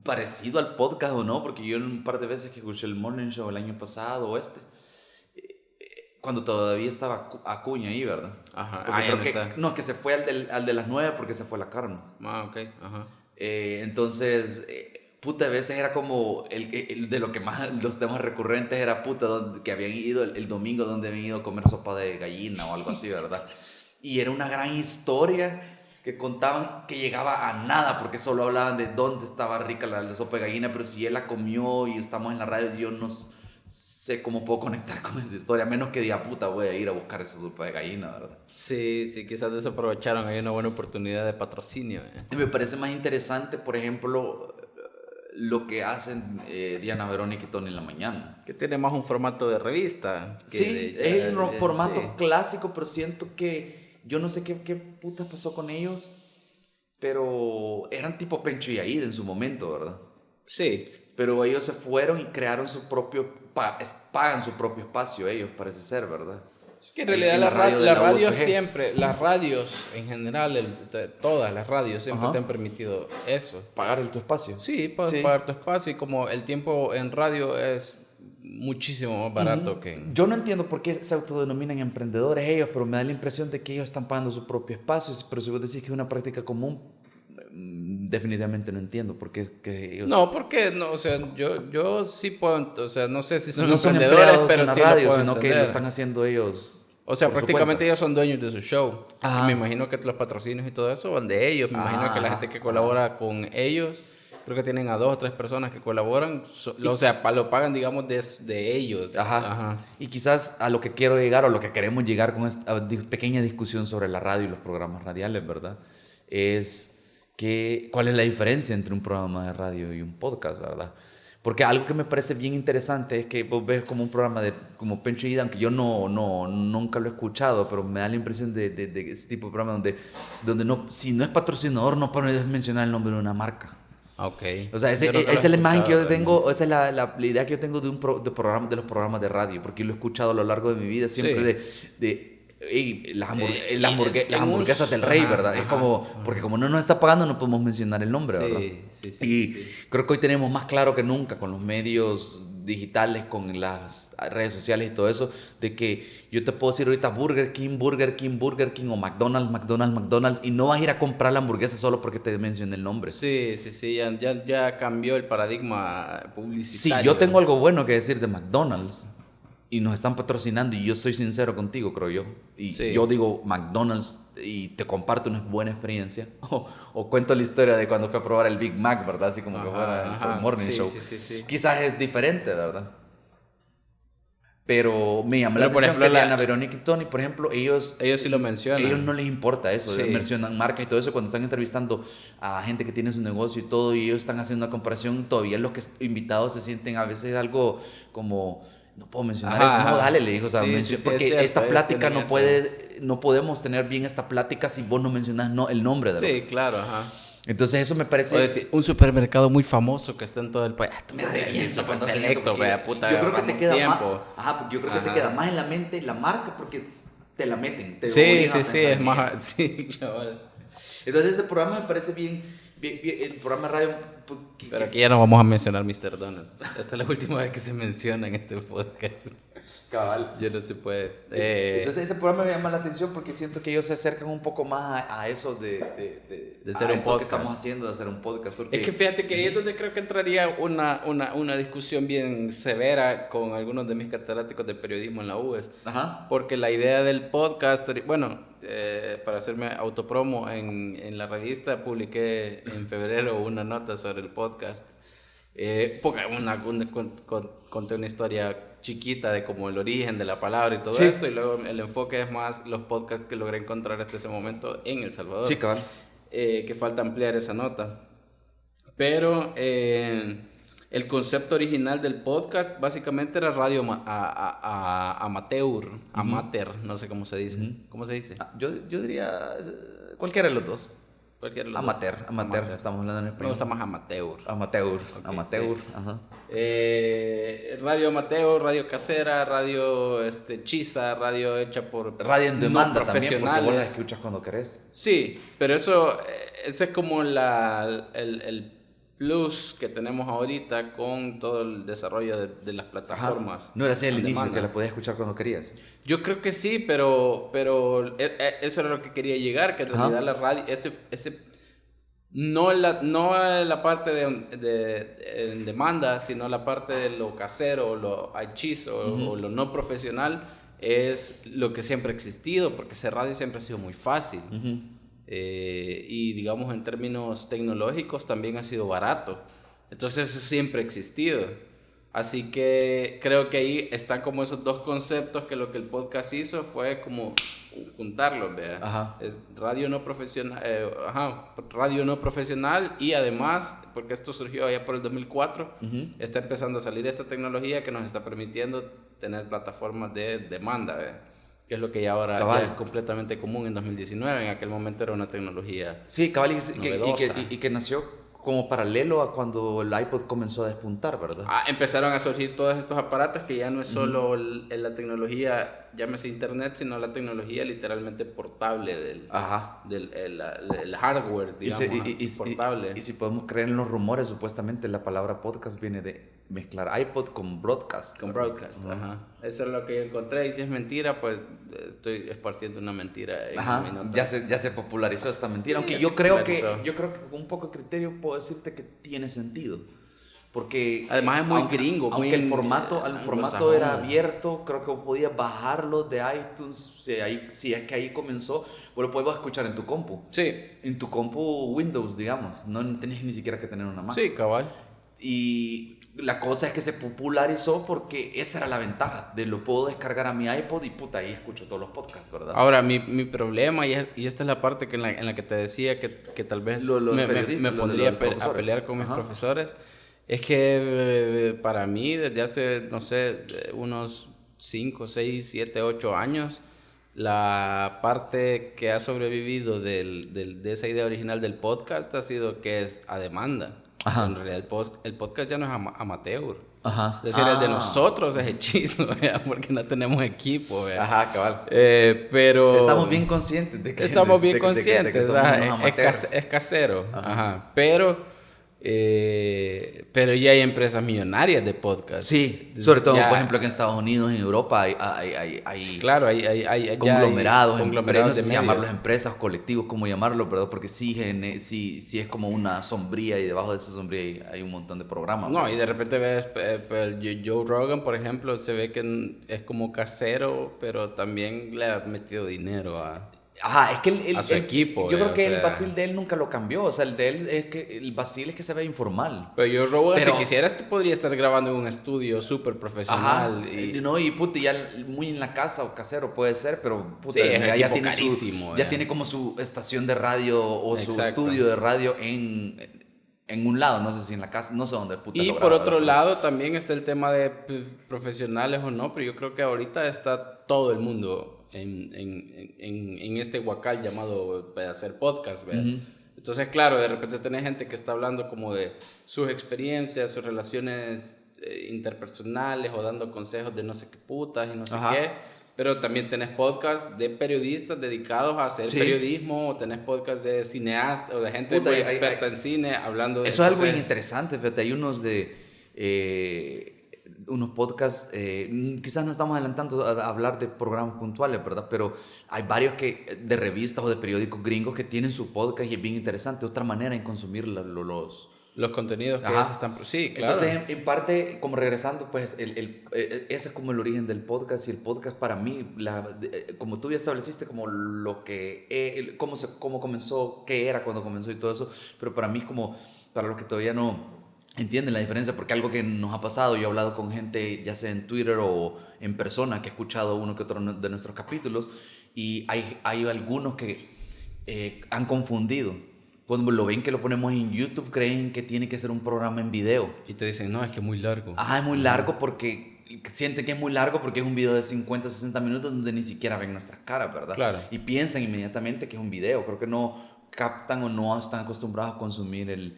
parecido al podcast o no, porque yo un par de veces que escuché el morning show el año pasado o cuando todavía estaba Acuña ahí, ¿verdad? Ajá. Creo que se fue al de las 9 porque se fue a la Carmes. Ok, ajá. Entonces, puta, a veces era como de lo que más, los temas recurrentes era puta, que habían ido el domingo, donde habían ido a comer sopa de gallina o algo así, ¿verdad? Y era una gran historia que contaban que llegaba a nada, porque solo hablaban de dónde estaba rica la sopa de gallina, pero si él la comió y estamos en la radio, yo no sé cómo puedo conectar con esa historia, a menos que diga, puta, voy a ir a buscar esa sopa de gallina, ¿verdad? Sí, quizás desaprovecharon, hay una buena oportunidad de patrocinio. Me parece más interesante, por ejemplo, lo que hacen Diana, Verónica y Tony en la mañana. Que tiene más un formato de revista. Sí, es el formato clásico, pero siento que yo no sé qué puta pasó con ellos, pero eran tipo Pencho y Aida en su momento, ¿verdad? Sí, pero ellos se fueron y crearon su propio, pagan su propio espacio ellos, parece ser, ¿verdad? Es que en realidad En la radio UFG. siempre, las radios en general, todas las radios siempre Ajá. te han permitido eso. Pagar tu espacio. Sí, pagar tu espacio, y como el tiempo en radio es muchísimo más barato que en... Yo no entiendo por qué se autodenominan emprendedores ellos, pero me da la impresión de que ellos están pagando su propio espacio. Pero si vos decís que es una práctica común, definitivamente no entiendo por qué es que ellos... No, porque no, o sea, yo sí puedo, o sea, no sé si son no son emprendedores, empleados pero de una sí radio, lo puedo sino que entender. lo están haciendo ellos. O sea, por su prácticamente cuenta. ellos son dueños de su show. Ajá. Y me imagino que los patrocinios y todo eso van de ellos. Me imagino que la gente que colabora con ellos, creo que tienen a 2 o 3 personas que colaboran. O sea, lo pagan, digamos, de ellos. Ajá. Y quizás a lo que quiero llegar o lo que queremos llegar con esta pequeña discusión sobre la radio y los programas radiales, ¿verdad? Es que, ¿cuál es la diferencia entre un programa de radio y un podcast, ¿verdad? Porque algo que me parece bien interesante es que vos ves como un programa como Pencho y Dan, que yo nunca lo he escuchado, pero me da la impresión de ese tipo de programa donde no, si no es patrocinador no puedes mencionar el nombre de una marca. Ok. O sea, esa es la imagen que yo tengo, esa es la idea que yo tengo de los programas de radio, porque lo he escuchado a lo largo de mi vida siempre las hamburguesas del rey, ¿verdad? Es como, porque como no nos está pagando no podemos mencionar el nombre, ¿verdad? Sí. Creo que hoy tenemos más claro que nunca con los medios digitales, con las redes sociales y todo eso, de que yo te puedo decir ahorita Burger King o McDonald's, y no vas a ir a comprar la hamburguesa solo porque te mencioné el nombre. Sí, ya cambió el paradigma Sí, publicitario. yo tengo algo bueno que decir de McDonald's y nos están patrocinando y yo soy sincero contigo, creo yo. Y yo digo McDonald's y te comparto una buena experiencia. O cuento la historia de cuando fui a probar el Big Mac, ¿verdad? Así como que fuera el Morning Show. Sí. Quizás es diferente, ¿verdad? Pero me llama la Pero, por atención ejemplo, que Diana, Verónica y Tony, por ejemplo, ellos sí lo mencionan. ellos no les importa eso, Sí. ellos mencionan marcas y todo eso cuando están entrevistando a gente que tiene su negocio y todo, y ellos están haciendo una comparación, todavía los que invitados se sienten a veces algo como, no puedo mencionar eso, no, dale, le dijo, o sea, porque es cierto, esta plática tienen no podemos tener bien esta plática si vos no mencionas el nombre de Sí, claro, ajá. Entonces eso me parece... O decir, un supermercado muy famoso que está en todo el país. Tú me reviento super cuando hacen selecto, eso, vea, puta, yo creo que te queda tiempo. yo creo que te queda más en la mente la marca porque te la meten, te Sí, obligan a es pensar más... bien. Sí, cabal. Entonces ese programa me parece bien el programa de radio... Pero aquí ya no vamos a mencionar Mr. Donald. Esta es la última vez que se menciona en este podcast. Cabal. Ya no se puede. Entonces ese programa me llama la atención porque siento que ellos se acercan un poco más a eso de ser un podcast. que estamos haciendo, de hacer un podcast. Porque... Es que fíjate que ahí es donde creo que entraría una discusión bien severa con algunos de mis catedráticos de periodismo en la UES. Ajá. Porque la idea del podcast, bueno, para hacerme autopromo, en la revista publiqué en febrero una nota sobre el podcast. Porque conté una historia chiquita de como el origen de la palabra y todo esto, y luego el enfoque es más los podcasts que logré encontrar hasta ese momento en El Salvador. Sí, cabal. Que falta ampliar esa nota. Pero el concepto original del podcast básicamente era radio amateur, no sé cómo se dice. ¿Cómo se dice? Yo diría cualquiera de los dos. Cualquiera de los Amateur, dos. estamos hablando en español. Me gusta más amateur. Amateur, Sí. ajá. Radio amateur, radio casera, radio chisa, radio hecha por Radio en demanda no también, porque vos la profesionales. escuchas cuando querés. Sí, pero ese es como el plus que tenemos ahorita con todo el desarrollo de las plataformas. Ajá. No era así al en inicio, demanda. que la podías escuchar cuando querías. Yo creo que sí, pero eso era lo que quería llegar, que en realidad la radio, no la parte de en demanda, sino la parte de lo casero, lo hechizo o lo no profesional, es lo que siempre ha existido, porque hacer radio siempre ha sido muy fácil. Y digamos en términos tecnológicos también ha sido barato. Entonces eso siempre ha existido. Así que creo que ahí están como esos dos conceptos que lo que el podcast hizo fue como juntarlos, ¿vea? Ajá. Es radio no profesional, radio no profesional, y además, porque esto surgió allá por el 2004, está empezando a salir esta tecnología que nos está permitiendo tener plataformas de demanda, ¿vea? Que es lo que ya ahora ya es completamente común en 2019. En aquel momento era una tecnología Sí, cabal, novedosa. y que nació como paralelo a cuando el iPod comenzó a despuntar, ¿verdad? Empezaron a surgir todos estos aparatos que ya no es solo la tecnología, llámese internet, sino la tecnología literalmente portable del hardware, digamos, portable. Y si podemos creer en los rumores, supuestamente la palabra podcast viene de mezclar iPod con broadcast. Con broadcast, ajá. Eso es lo que yo encontré, y si es mentira, pues estoy esparciendo una mentira. Ya se popularizó esta mentira, aunque yo creo que con un poco de criterio puedo decirte que tiene sentido. Porque además es muy gringo, aunque el formato era abierto, creo que podías bajarlo de iTunes, si es que ahí comenzó, vos lo puedes escuchar en tu compu. Sí. En tu compu Windows, digamos, no tenés ni siquiera que tener una Mac. Sí, cabal. Y la cosa es que se popularizó porque esa era la ventaja, de lo puedo descargar a mi iPod y puta, ahí escucho todos los podcasts, ¿verdad? Ahora, mi problema, y esta es la parte en la que te decía que tal vez me pondría a pelear con mis profesores, es que para mí desde hace, no sé, unos 5, 6, 7, 8 años, la parte que ha sobrevivido de esa idea original del podcast ha sido que es a demanda. Ajá. En realidad el podcast ya no es amateur. Ajá. Es decir, el de nosotros es hechizo, ¿verdad? Porque no tenemos equipo, ¿verdad? Ajá, cabal. Pero estamos bien conscientes de que estamos bien conscientes, de que somos unos amateurs. es casero. Ajá. Pero ya hay empresas millonarias de podcast. Sí, sobre todo, por ejemplo, que en Estados Unidos, en Europa, hay sí, claro, hay conglomerados, conglomerados no sé de si medios. llamarlos empresas, colectivos, cómo llamarlo, ¿verdad? Porque sí es como una sombría y debajo de esa sombría hay un montón de programas. No, ¿verdad? y de repente ves Joe Rogan, por ejemplo, se ve que es como casero, pero también le ha metido dinero a Ajá, es que a su equipo. Yo creo que el vacil de él nunca lo cambió. O sea, el de él es que el vacil es que se ve informal. Pero yo, Rogan, si quisieras, te podría estar grabando en un estudio súper profesional. Ajá, y puta, ya muy en la casa o casero puede ser, pero puta, sí, mira, ya tiene carísimo. Ya tiene como su estación de radio o Exacto. su estudio de radio en un lado, no sé si en la casa, no sé dónde puta. Y por otro lado también está el tema de profesionales o no, pero yo creo que ahorita está todo el mundo en este huacal llamado hacer podcast, ¿verdad? Uh-huh. Entonces, claro, de repente tenés gente que está hablando como de sus experiencias, sus relaciones interpersonales, o dando consejos de no sé qué putas y no sé qué, pero también tenés podcasts de periodistas dedicados a hacer periodismo, o tenés podcasts de cineastas o de gente muy experta en cine hablando de eso. Es algo bien interesante, fíjate, hay unos unos podcasts, quizás no estamos adelantando a hablar de programas puntuales, ¿verdad? Pero hay varios de revistas o de periódicos gringos que tienen su podcast y es bien interesante, otra manera en consumir los contenidos que ya se están... Sí, claro. Entonces, en parte, como regresando, pues, ese es como el origen del podcast, y el podcast para mí, como tú ya estableciste, como lo que... cómo comenzó, qué era cuando comenzó y todo eso, pero para mí es como, para los que todavía no entienden la diferencia, porque algo que nos ha pasado, yo he hablado con gente, ya sea en Twitter o en persona, que he escuchado uno que otro de nuestros capítulos, y hay algunos que han confundido. Cuando lo ven que lo ponemos en YouTube, creen que tiene que ser un programa en video. Y te dicen, no, es que es muy largo. Ajá, es muy largo porque sienten que es muy largo porque es un video de 50, 60 minutos donde ni siquiera ven nuestras caras, ¿verdad? Claro. Y piensan inmediatamente que es un video. Creo que no captan o no están acostumbrados a consumir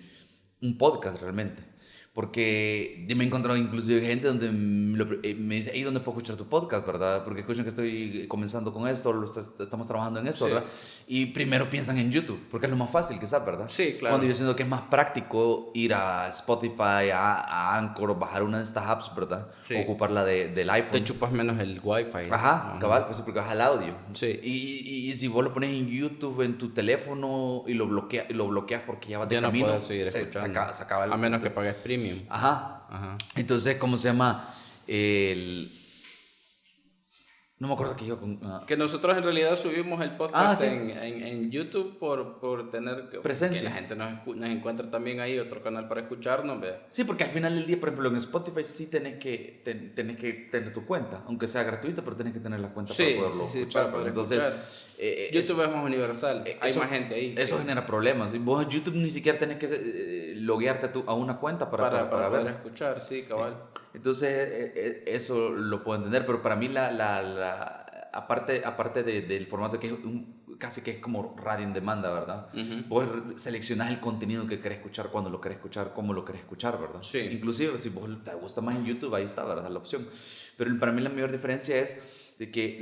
un podcast realmente. Porque yo me he encontrado inclusive gente donde me dice, hey, ¿dónde puedo escuchar tu podcast, verdad? Porque escuchan que estoy comenzando con esto, estamos trabajando en esto, ¿verdad? Y primero piensan en YouTube, porque es lo más fácil, quizás, ¿verdad? Sí, claro. Cuando yo siento que es más práctico ir a Spotify, a Anchor, o bajar una de estas apps, ¿verdad? Sí. O ocuparla del iPhone. Te chupas menos el Wi-Fi. Ajá, cabal, pues porque baja el audio. Sí. Y si vos lo pones en YouTube, en tu teléfono, y lo bloqueas porque ya vas de camino, no puedes seguir escuchando. Se acaba a menos que pagues premium. Ajá. Entonces, ¿cómo se llama? No me acuerdo que yo... Que nosotros en realidad subimos el podcast en YouTube por tener... presencia. Que la gente nos encuentra también ahí, otro canal para escucharnos, ¿ve? Sí, porque al final del día, por ejemplo, en Spotify sí tenés que tener tu cuenta, aunque sea gratuita, pero tenés que tener la cuenta para poderlo escuchar. Para poder Entonces, escuchar. YouTube es más universal, hay más gente ahí. Eso genera problemas. Vos en YouTube ni siquiera tenés que loguearte a una cuenta para poder escuchar, sí, cabal. Entonces, eso lo puedo entender, pero para mí aparte del formato que es casi que es como radio en demanda, ¿verdad? Vos seleccionás el contenido que querés escuchar, cuando lo querés escuchar, cómo lo querés escuchar, ¿verdad? Sí. Inclusive si vos te gusta más en YouTube, ahí está, ¿verdad? La opción. Pero para mí la mayor diferencia es de que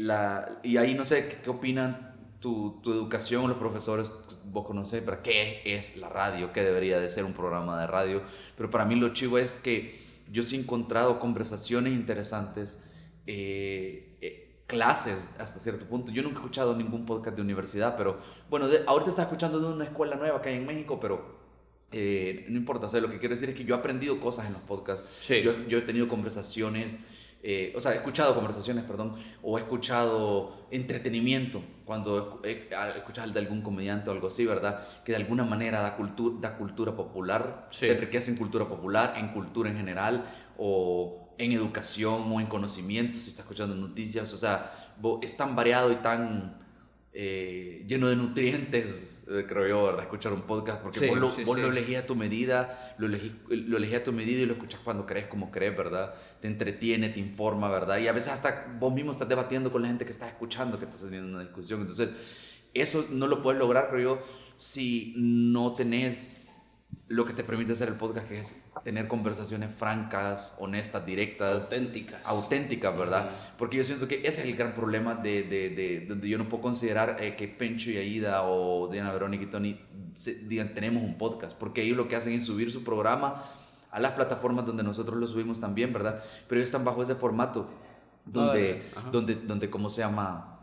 y ahí no sé qué opinan tu educación, los profesores, vos conocés, pero qué es la radio, qué debería de ser un programa de radio. Pero para mí lo chivo es que yo sí he encontrado conversaciones interesantes, clases hasta cierto punto. Yo nunca he escuchado ningún podcast de universidad, pero bueno, ahorita estaba escuchando de una escuela nueva que hay en México, pero no importa. O sea, lo que quiero decir es que yo he aprendido cosas en los podcasts. Sí. Yo he tenido conversaciones, o sea, he escuchado conversaciones, perdón, o he escuchado entretenimiento cuando escuchas de algún comediante o algo así, ¿verdad? Que de alguna manera da cultura popular, Sí. te enriquece en cultura popular, en cultura en general, o en educación o en conocimiento, si estás escuchando noticias. O sea, es tan variado y tan lleno de nutrientes, creo yo, ¿verdad? Escuchar un podcast, porque Sí, vos sí. lo elegís a tu medida, lo elegís a tu medida y lo escuchas cuando querés, como querés, ¿verdad? Te entretiene, te informa, ¿verdad? Y a veces hasta vos mismo estás debatiendo con la gente que estás escuchando, que estás teniendo una discusión. Entonces, eso no lo puedes lograr, creo yo, si no tenés lo que te permite hacer el podcast, que es tener conversaciones francas, honestas, directas, auténticas, ¿verdad? Porque yo siento que ese es el gran problema de donde yo no puedo considerar que Pencho y Aida o Diana Verónica y Tony digan tenemos un podcast, porque ellos lo que hacen es subir su programa a las plataformas donde nosotros lo subimos también, ¿verdad? Pero ellos están bajo ese formato donde ¿cómo se llama?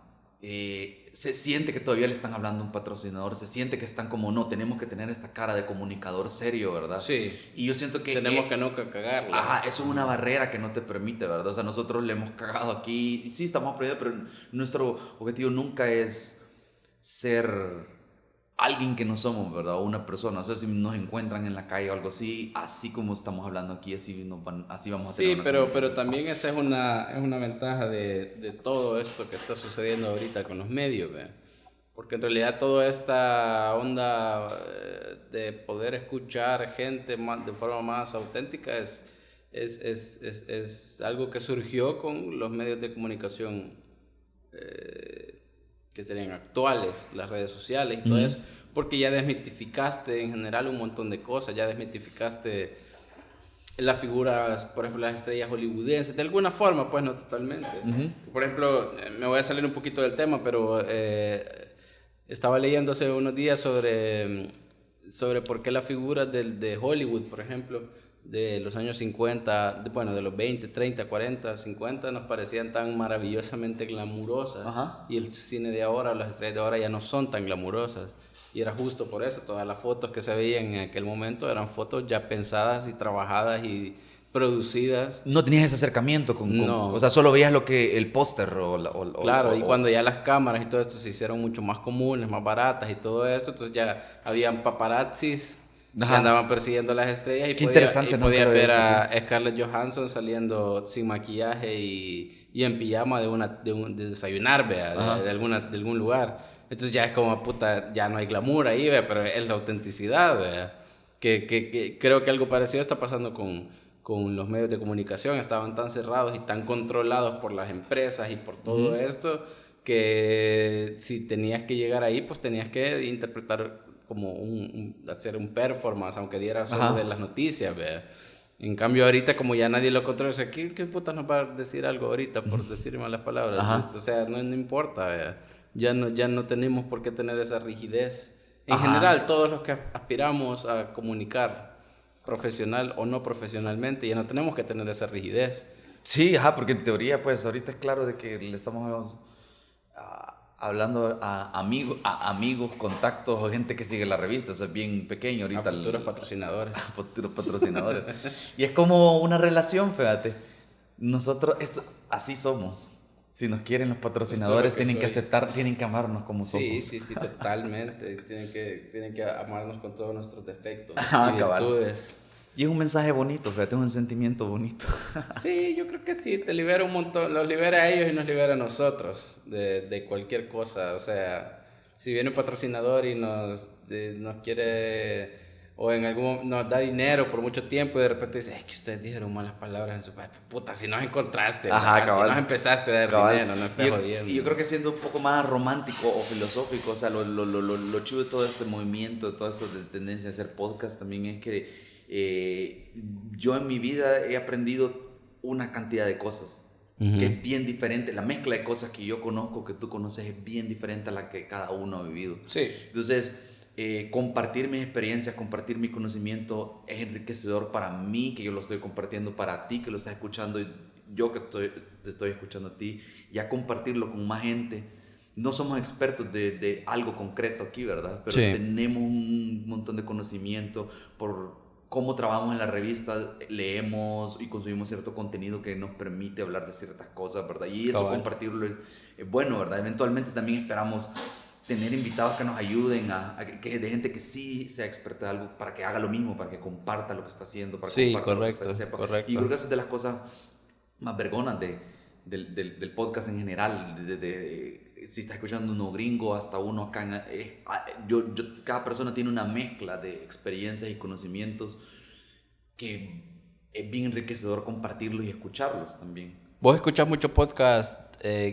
Se siente que todavía le están hablando a un patrocinador, se siente que están como, no, tenemos que tener esta cara de comunicador serio, ¿verdad? Sí. Y yo siento que tenemos que nunca cagarla. Ajá, eso es una barrera que no te permite, ¿verdad? O sea, nosotros le hemos cagado aquí, y sí, estamos aprendiendo, pero nuestro objetivo nunca es ser alguien que no somos, ¿verdad? O una persona. O sea, si nos encuentran en la calle o algo así, así como estamos hablando aquí, así vamos a tener Sí, una pero conversación. también esa es una ventaja de todo esto que está sucediendo ahorita con los medios, ¿ve? Porque en realidad toda esta onda de poder escuchar gente de forma más auténtica es algo que surgió con los medios de comunicación que serían actuales, las redes sociales y todo eso, porque ya desmitificaste en general un montón de cosas, ya desmitificaste las figuras, por ejemplo, las estrellas hollywoodenses, de alguna forma, pues no totalmente. Por ejemplo, me voy a salir un poquito del tema, pero estaba leyendo hace unos días sobre por qué las figuras de Hollywood, por ejemplo, de los años 50, de los 20, 30, 40, 50, nos parecían tan maravillosamente glamurosas. Ajá. Y el cine de ahora, las estrellas de ahora ya no son tan glamurosas. Y era justo por eso, todas las fotos que se veían en aquel momento eran fotos ya pensadas y trabajadas y producidas. No tenías ese acercamiento No. O sea, solo veías el póster Claro, y cuando ya las cámaras y todo esto se hicieron mucho más comunes, más baratas y todo esto, entonces ya habían paparazzis que andaban persiguiendo las estrellas y podías ver a Scarlett Johansson saliendo sin maquillaje y en pijama de desayunar, ¿vea? de algún lugar. Entonces ya es como, puta, ya no hay glamour ahí, ¿vea? Pero es la autenticidad, ¿vea? Que creo que algo parecido está pasando con los medios de comunicación. Estaban tan cerrados y tan controlados por las empresas y por todo esto, que si tenías que llegar ahí, pues tenías que interpretar como hacer un performance, aunque diera solo de las noticias, ¿vea? En cambio ahorita como ya nadie lo controla, o sea, ¿qué putas nos va a decir algo ahorita por decir malas palabras? O sea, no importa, ¿vea? Ya no tenemos por qué tener esa rigidez. En general, todos los que aspiramos a comunicar profesional o no profesionalmente, ya no tenemos que tener esa rigidez. Sí, porque en teoría, pues ahorita es claro de que le estamos hablando a amigos, contactos o gente que sigue la revista. O sea, es bien pequeño ahorita. A futuros patrocinadores. Futuros patrocinadores. Y es como una relación, fíjate. Nosotros, así somos. Si nos quieren los patrocinadores, tienen que aceptar, tienen que amarnos como somos. Sí, totalmente. Tienen que amarnos con todos nuestros defectos y cabal. virtudes. Y es un mensaje bonito, fíjate, es un sentimiento bonito. Sí, yo creo que sí, te libera un montón, los libera a ellos y nos libera a nosotros de cualquier cosa. O sea, si viene un patrocinador y nos quiere o en algún nos da dinero por mucho tiempo y de repente dice, es que ustedes dijeron malas palabras en su puta, si nos encontraste, Ajá, si nos empezaste a dar dinero, no estés jodiendo. Y yo creo que siendo un poco más romántico o filosófico, o sea, lo chido de todo este movimiento, de todo esto de tendencia a hacer podcast también es que yo en mi vida he aprendido una cantidad de cosas que es bien diferente. La mezcla de cosas que yo conozco, que tú conoces, es bien diferente a la que cada uno ha vivido. Sí. Entonces, compartir mis experiencias, compartir mi conocimiento es enriquecedor para mí, que yo lo estoy compartiendo, para ti que lo estás escuchando, y yo que te estoy escuchando a ti, ya compartirlo con más gente. No somos expertos de algo concreto aquí, ¿verdad? Pero tenemos un montón de conocimiento por cómo trabajamos en la revista, leemos y consumimos cierto contenido que nos permite hablar de ciertas cosas, ¿verdad? Y eso compartirlo es bueno, ¿verdad? Eventualmente también esperamos tener invitados que nos ayuden de gente que sí sea experta de algo, para que haga lo mismo, para que comparta lo que está haciendo, para que comparta correcto, lo que sepa. correcto. Y creo que eso es de las cosas más vergonas del podcast en general, si está escuchando uno gringo hasta uno acá, cada persona tiene una mezcla de experiencias y conocimientos que es bien enriquecedor compartirlos y escucharlos también. ¿Vos escuchás mucho podcast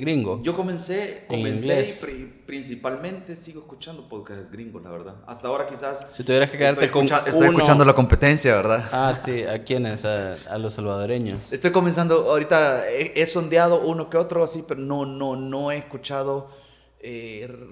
gringo? Yo comencé y principalmente sigo escuchando podcast gringos, la verdad. Hasta ahora quizás... Si tuvieras que quedarte estoy escuchando la competencia, ¿verdad? Ah, sí. ¿A quiénes? A los salvadoreños. Estoy comenzando, ahorita he sondeado uno que otro así, pero no he escuchado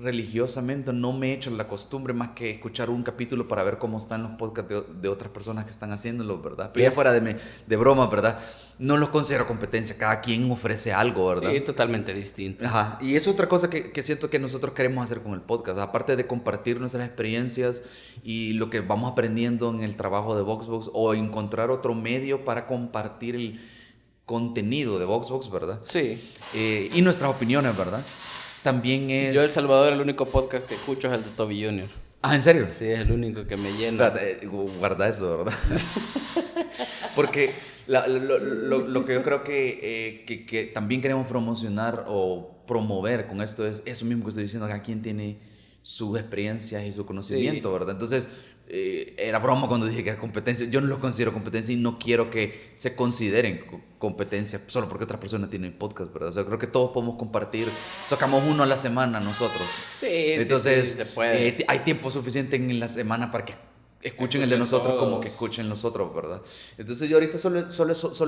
religiosamente, no me he hecho la costumbre más que escuchar un capítulo para ver cómo están los podcasts de otras personas que están haciéndolo, ¿verdad? Pero ya fuera de broma, ¿verdad? No los considero competencia, cada quien ofrece algo, ¿verdad? Sí, totalmente distinto. Ajá, y es otra cosa que siento que nosotros queremos hacer con el podcast, aparte de compartir nuestras experiencias y lo que vamos aprendiendo en el trabajo de VoxBox, o encontrar otro medio para compartir el contenido de VoxBox, ¿verdad? Sí. Y nuestras opiniones, ¿verdad? También es... Yo, El Salvador, el único podcast que escucho es el de Toby Jr. Ah, ¿en serio? Sí, es el único que me llena. Guarda eso, ¿verdad? Porque lo que yo creo que también queremos promocionar o promover con esto es eso mismo que estoy diciendo, que cada quien tiene sus experiencias y su conocimiento, ¿verdad? Entonces, era broma cuando dije que era competencia. Yo no lo considero competencia y no quiero que se consideren competencia solo porque otras personas tienen podcast, ¿verdad? O sea, creo que todos podemos compartir. Sacamos uno a la semana nosotros. Sí, entonces, sí, se puede. Hay tiempo suficiente en la semana para que escuchen el de nosotros todos, como que escuchen los otros, ¿verdad? Entonces yo ahorita solo he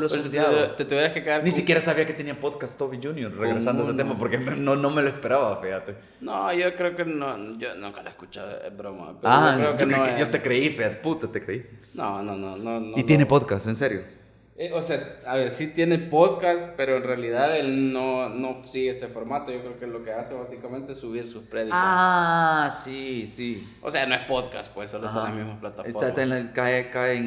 sondeado. Te tuvieras que quedar Ni siquiera sabía que tenía podcast Toby Jr. Regresando a ese tema, porque no me lo esperaba, fíjate. No, yo creo que no, yo nunca lo he escuchado, es broma. Pero yo creo que yo te creí, fíjate, puta, te creí. No. ¿Y tiene podcast, en serio? O sea, a ver, sí tiene podcast, pero en realidad él no sigue este formato. Yo creo que lo que hace básicamente es subir sus prédicas. Ah, sí. O sea, no es podcast, pues, solo está en las mismas plataformas. Cae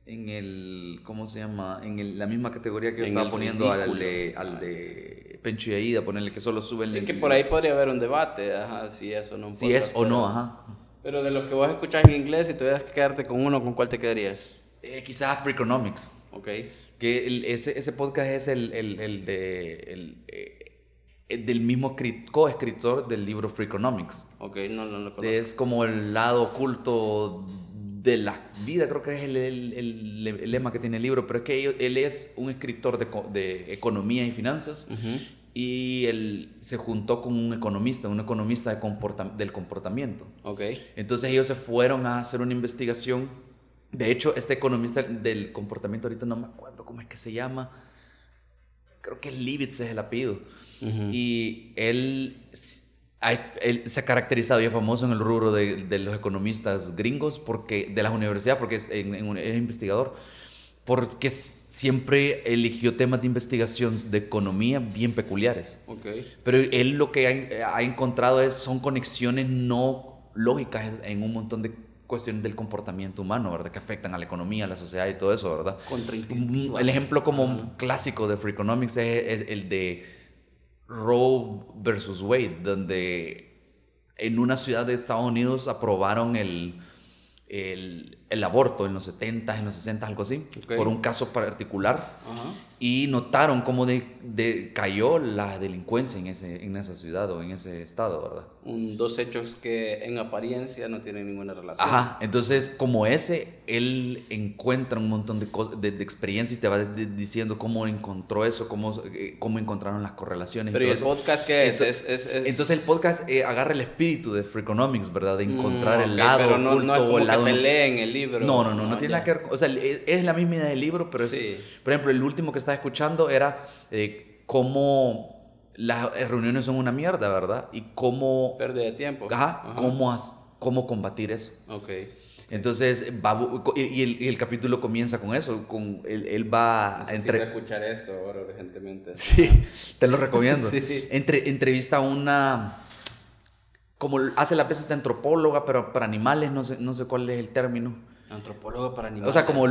en el, ¿cómo se llama? La misma categoría que yo estaba poniendo al de Pencho y Aida, ponerle que solo suben... Es que por ahí podría haber un debate, ajá, si es o no un podcast. Si es o no, ajá. Pero de lo que vos escuchás en inglés, si tuvieras que quedarte con uno, ¿con cuál te quedarías? Quizás Freakonomics. Ok. Que ese podcast es del mismo coescritor del libro Freakonomics. Ok, no lo conozco. Es como el lado oculto de la vida, creo que es el lema que tiene el libro, pero es que él es un escritor de economía y finanzas. Y él se juntó con un economista del comportamiento. Okay. Entonces ellos se fueron a hacer una investigación. De hecho, este economista del comportamiento, ahorita no me acuerdo cómo es que se llama, creo que Leibniz es el apellido. Y él se ha caracterizado y es famoso en el rubro de los economistas gringos, de las universidades, porque es investigador, porque siempre eligió temas de investigación de economía bien peculiares. Okay. Pero él lo que ha encontrado son conexiones no lógicas en un montón de cuestiones del comportamiento humano, ¿verdad? Que afectan a la economía, a la sociedad y todo eso, ¿verdad? Contraintuitivas. El ejemplo como un clásico de Freakonomics es el de Roe versus Wade, donde en una ciudad de Estados Unidos aprobaron el aborto en los 70, en los 60, algo así, por un caso particular. Y notaron cómo cayó la delincuencia en esa ciudad o en ese estado, ¿verdad? Dos hechos que en apariencia no tienen ninguna relación. Ajá, entonces como él encuentra un montón de experiencia y te va diciendo cómo encontró eso, cómo encontraron las correlaciones. Pero y ¿y el eso. podcast qué es? Entonces el podcast agarra el espíritu de Freakonomics, ¿verdad? De encontrar el ok, lado pero no, oculto no es como o el lado... que te leen el libro. No tiene nada que ver. O sea, es la misma idea del libro, pero Sí. por ejemplo, el último que estaba escuchando era cómo las reuniones son una mierda, ¿verdad? Y cómo... Pérdida de tiempo. Ajá. Cómo combatir eso. Ok. Entonces, y el capítulo comienza con eso, él va... Necesito escuchar esto ahora urgentemente. Sí, te lo recomiendo. Sí. Entrevista a una... Como hace la veces de antropóloga, pero para animales, no sé cuál es el término. Antropólogo para animales. O sea, como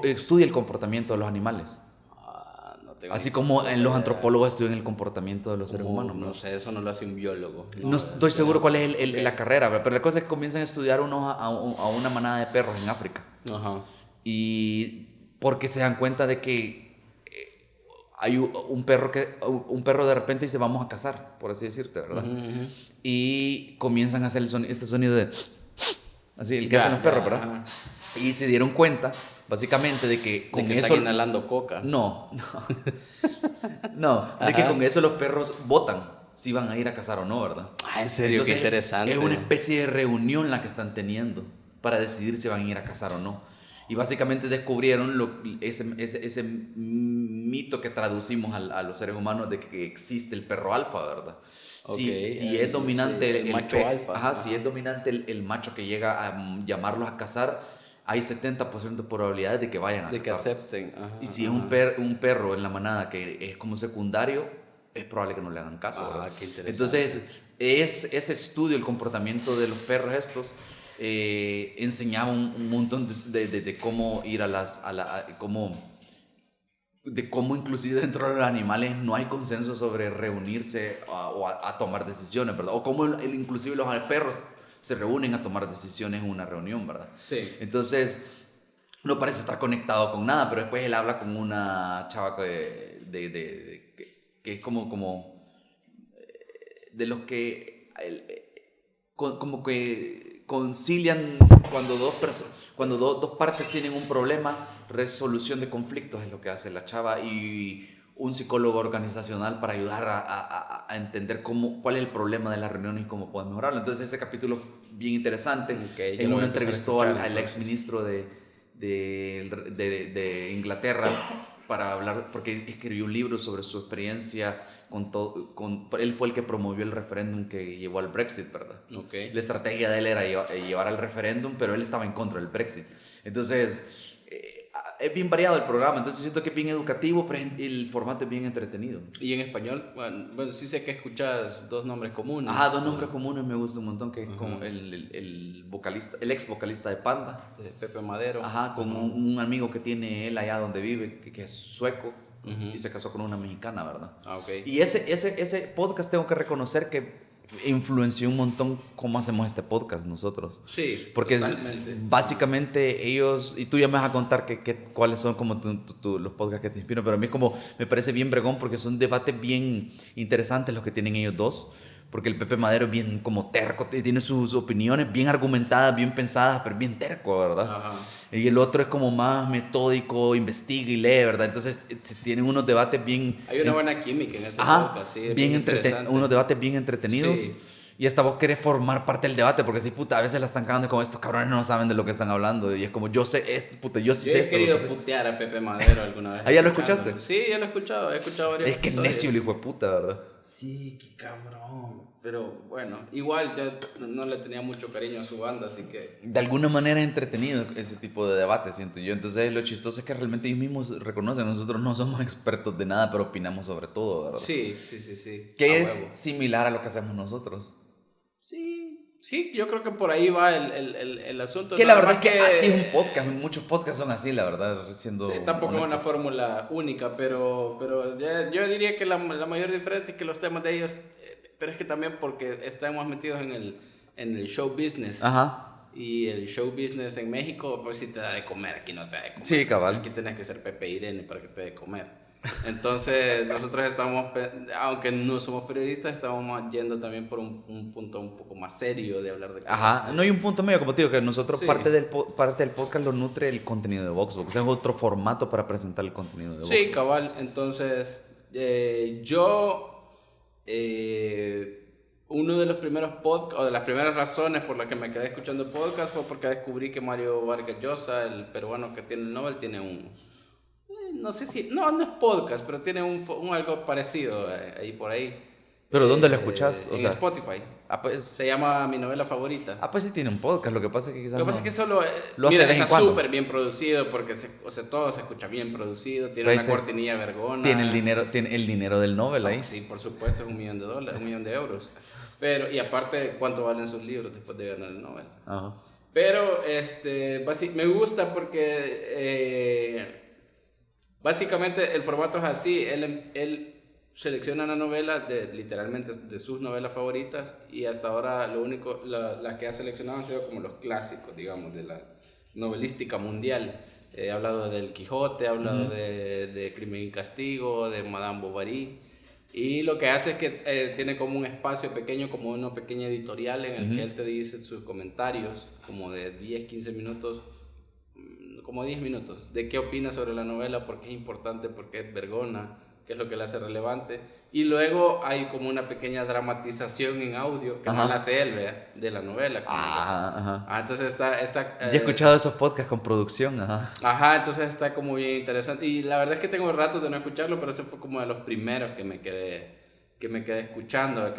estudia el comportamiento de los animales. No tengo Así ni como puta en los idea. antropólogos estudian el comportamiento de los seres humanos. No sé, eso no lo hace un biólogo. No estoy seguro cuál es la carrera, pero la cosa es que comienzan a estudiar a una manada de perros en África. Ajá. Y porque se dan cuenta de que hay un perro de repente dice vamos a cazar, por así decirte, ¿verdad? Y comienzan a hacer este sonido de... Así, el que hacen los perros, ¿verdad? Ajá. Y se dieron cuenta, básicamente, de que con de que eso... están inhalando coca. No. De que con eso los perros votan si van a ir a cazar o no, ¿verdad? En serio, Entonces, qué interesante. Es una especie de reunión la que están teniendo para decidir si van a ir a cazar o no. Y básicamente descubrieron ese mito que traducimos a los seres humanos de que existe el perro alfa, ¿verdad? Si es dominante el macho alfa. Ajá, si es dominante el macho que llega a llamarlos a cazar, hay 70% de probabilidades de que vayan a de cazar. que acepten. Ajá, y si es un perro en la manada que es como secundario, es probable que no le hagan caso, ¿verdad? Qué interesante. Entonces, ese estudio, el comportamiento de los perros estos, enseñaba un montón de cómo ir de cómo inclusive dentro de los animales no hay consenso sobre reunirse o a tomar decisiones, ¿verdad? O cómo inclusive los perros se reúnen a tomar decisiones en una reunión, ¿verdad? Sí. Entonces, no parece estar conectado con nada, pero después él habla con una chava que es como de los que como que concilian cuando dos partes tienen un problema, resolución de conflictos es lo que hace la chava, y un psicólogo organizacional para ayudar a entender cuál es el problema de la reunión y cómo pueden mejorarlo. Entonces ese capítulo fue bien interesante. En uno entrevistó al ex ministro de Inglaterra para hablar, porque escribió un libro sobre su experiencia él fue el que promovió el referéndum que llevó al Brexit, ¿verdad? Okay. La estrategia de él era llevar al referéndum, pero él estaba en contra del Brexit. Entonces, es bien variado el programa, entonces siento que es bien educativo, pero el formato es bien entretenido. Y en español, bueno, sí sé que escuchas dos nombres comunes. Dos nombres comunes me gusta un montón, que es como el vocalista, el ex vocalista de Panda. De Pepe Madero. Con un amigo que tiene él allá donde vive, que es sueco. Y se casó con una mexicana, ¿verdad? Okay. Y ese podcast tengo que reconocer que influenció un montón cómo hacemos este podcast nosotros. Sí, porque totalmente. Básicamente ellos, y tú ya me vas a contar cuáles son como los podcasts que te inspiran, pero a mí me parece bien bregón porque son debates bien interesantes los que tienen ellos dos. Porque el Pepe Madero es bien como terco, tiene sus opiniones bien argumentadas, bien pensadas, pero bien terco, ¿verdad? Ajá. Y el otro es como más metódico, investiga y lee, ¿verdad? Entonces tienen unos debates bien... Hay una buena química en ese podcast, sí. Bien unos debates bien entretenidos. Sí. Y hasta vos querés formar parte del debate, porque si, puta, a veces la están cagando como estos cabrones no saben de lo que están hablando. Y es como, yo sé esto, puta, yo sí sé esto. Yo he querido putear a Pepe Madero alguna vez. ¿Ya lo escuchaste? Sí, ya lo he escuchado varios Es que episodios. necio el hijo de puta, ¿verdad? Sí, qué cabrón. Pero bueno, igual yo no le tenía mucho cariño a su banda, así que... De alguna manera es entretenido ese tipo de debate, siento yo. Entonces lo chistoso es que realmente ellos mismos reconocen, nosotros no somos expertos de nada, pero opinamos sobre todo, ¿verdad? Sí. Que es similar a lo que hacemos nosotros. Sí, yo creo que por ahí va el asunto. Que la verdad es que así es un podcast, muchos podcasts son así, la verdad, siendo tampoco honestos. es una fórmula única, pero yo diría que la mayor diferencia es que los temas de ellos, pero es que también porque estamos metidos en el show business. Ajá. Y el show business en México, pues sí te da de comer, aquí no te da de comer. Sí, cabal. Aquí tenés que ser Pepe Irene para que te dé de comer. Entonces, nosotros estamos, aunque no somos periodistas, estamos yendo también por un punto un poco más serio de hablar de cosas. Ajá, no hay un punto medio, como te digo, que nosotros Sí. parte del podcast lo nutre el contenido de VoxBox. Es otro formato para presentar el contenido de VoxBox. Sí, cabal. Entonces, uno de los primeros podcasts, o de las primeras razones por las que me quedé escuchando podcast fue porque descubrí que Mario Vargas Llosa, el peruano que tiene el Nobel, tiene no sé si, no es podcast, pero tiene un algo parecido ahí por ahí. ¿Pero dónde lo escuchas? En Spotify. Pues, Se llama Mi Novela Favorita. pues sí tiene un podcast, lo que pasa es que quizás Lo que pasa es que solo lo hace de vez en está cuando. súper bien producido porque todo se escucha bien producido, tiene Pues una cortinilla vergona. tiene el dinero del Nobel ahí. Sí, por supuesto, es $1 millón, $1 millón de euros. Pero, y aparte, ¿cuánto valen sus libros después de ganar el Nobel? Ajá. Pero, me gusta porque básicamente el formato es así. Él selecciona una novela, literalmente de sus novelas favoritas, y hasta ahora las que ha seleccionado han sido como los clásicos, digamos, de la novelística mundial. He hablado del Quijote, he hablado de Crimen y Castigo, de Madame Bovary. Y lo que hace es que tiene como un espacio pequeño, como una pequeña editorial en el que él te dice sus comentarios, como de 10, 15 minutos, como 10 minutos, de qué opina sobre la novela, por qué es importante, por qué es vergona, qué es lo que le hace relevante. Y luego hay como una pequeña dramatización en audio que no la hace él, ¿verdad? De la novela. Entonces está Ya he escuchado esos podcasts con producción, entonces está como bien interesante. Y la verdad es que tengo rato de no escucharlo, pero ese fue como de los primeros que me quedé escuchando,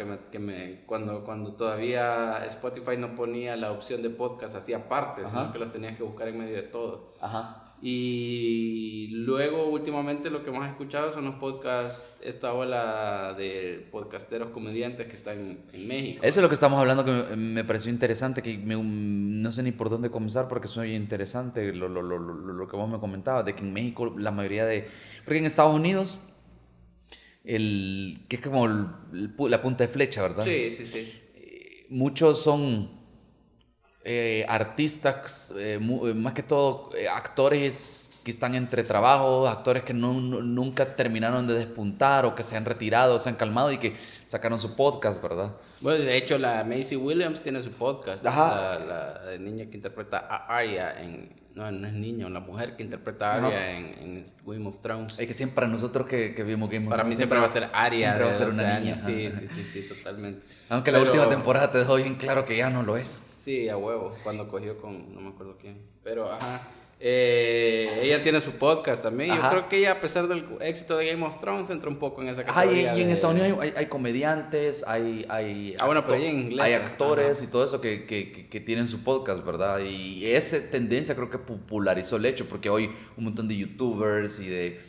cuando todavía Spotify no ponía la opción de podcast así aparte, sino que los tenías que buscar en medio de todo. Y luego últimamente lo que más he escuchado son los podcasts, esta ola de podcasteros comediantes que están en México. Eso es lo que estamos hablando, que me pareció interesante, que no sé ni por dónde comenzar porque suena bien interesante lo que vos me comentabas, de que en México la mayoría porque en Estados Unidos que es como la punta de flecha, ¿verdad? Sí. Muchos son artistas, más que todo actores que están entre trabajos, actores que nunca terminaron de despuntar o que se han retirado, se han calmado y que sacaron su podcast, ¿verdad? Bueno, de hecho la Maisie Williams tiene su podcast, la niña que interpreta a Arya no es niña, la mujer que interpreta a Arya en Game of Thrones. Es que siempre para nosotros que vimos Game of Thrones, para mí siempre va a ser Arya, siempre va a ser una niña. Sí, totalmente. Aunque la última temporada te dejó bien claro que ya no lo es. Sí, a huevo, cuando cogió con no me acuerdo quién, pero ella tiene su podcast también. Yo creo que ella, a pesar del éxito de Game of Thrones, entra un poco en esa categoría. Y en Estados Unidos hay comediantes, hay pero en inglés, hay actores y todo eso que tienen su podcast, ¿verdad? Y esa tendencia creo que popularizó el hecho, porque hoy un montón de youtubers y de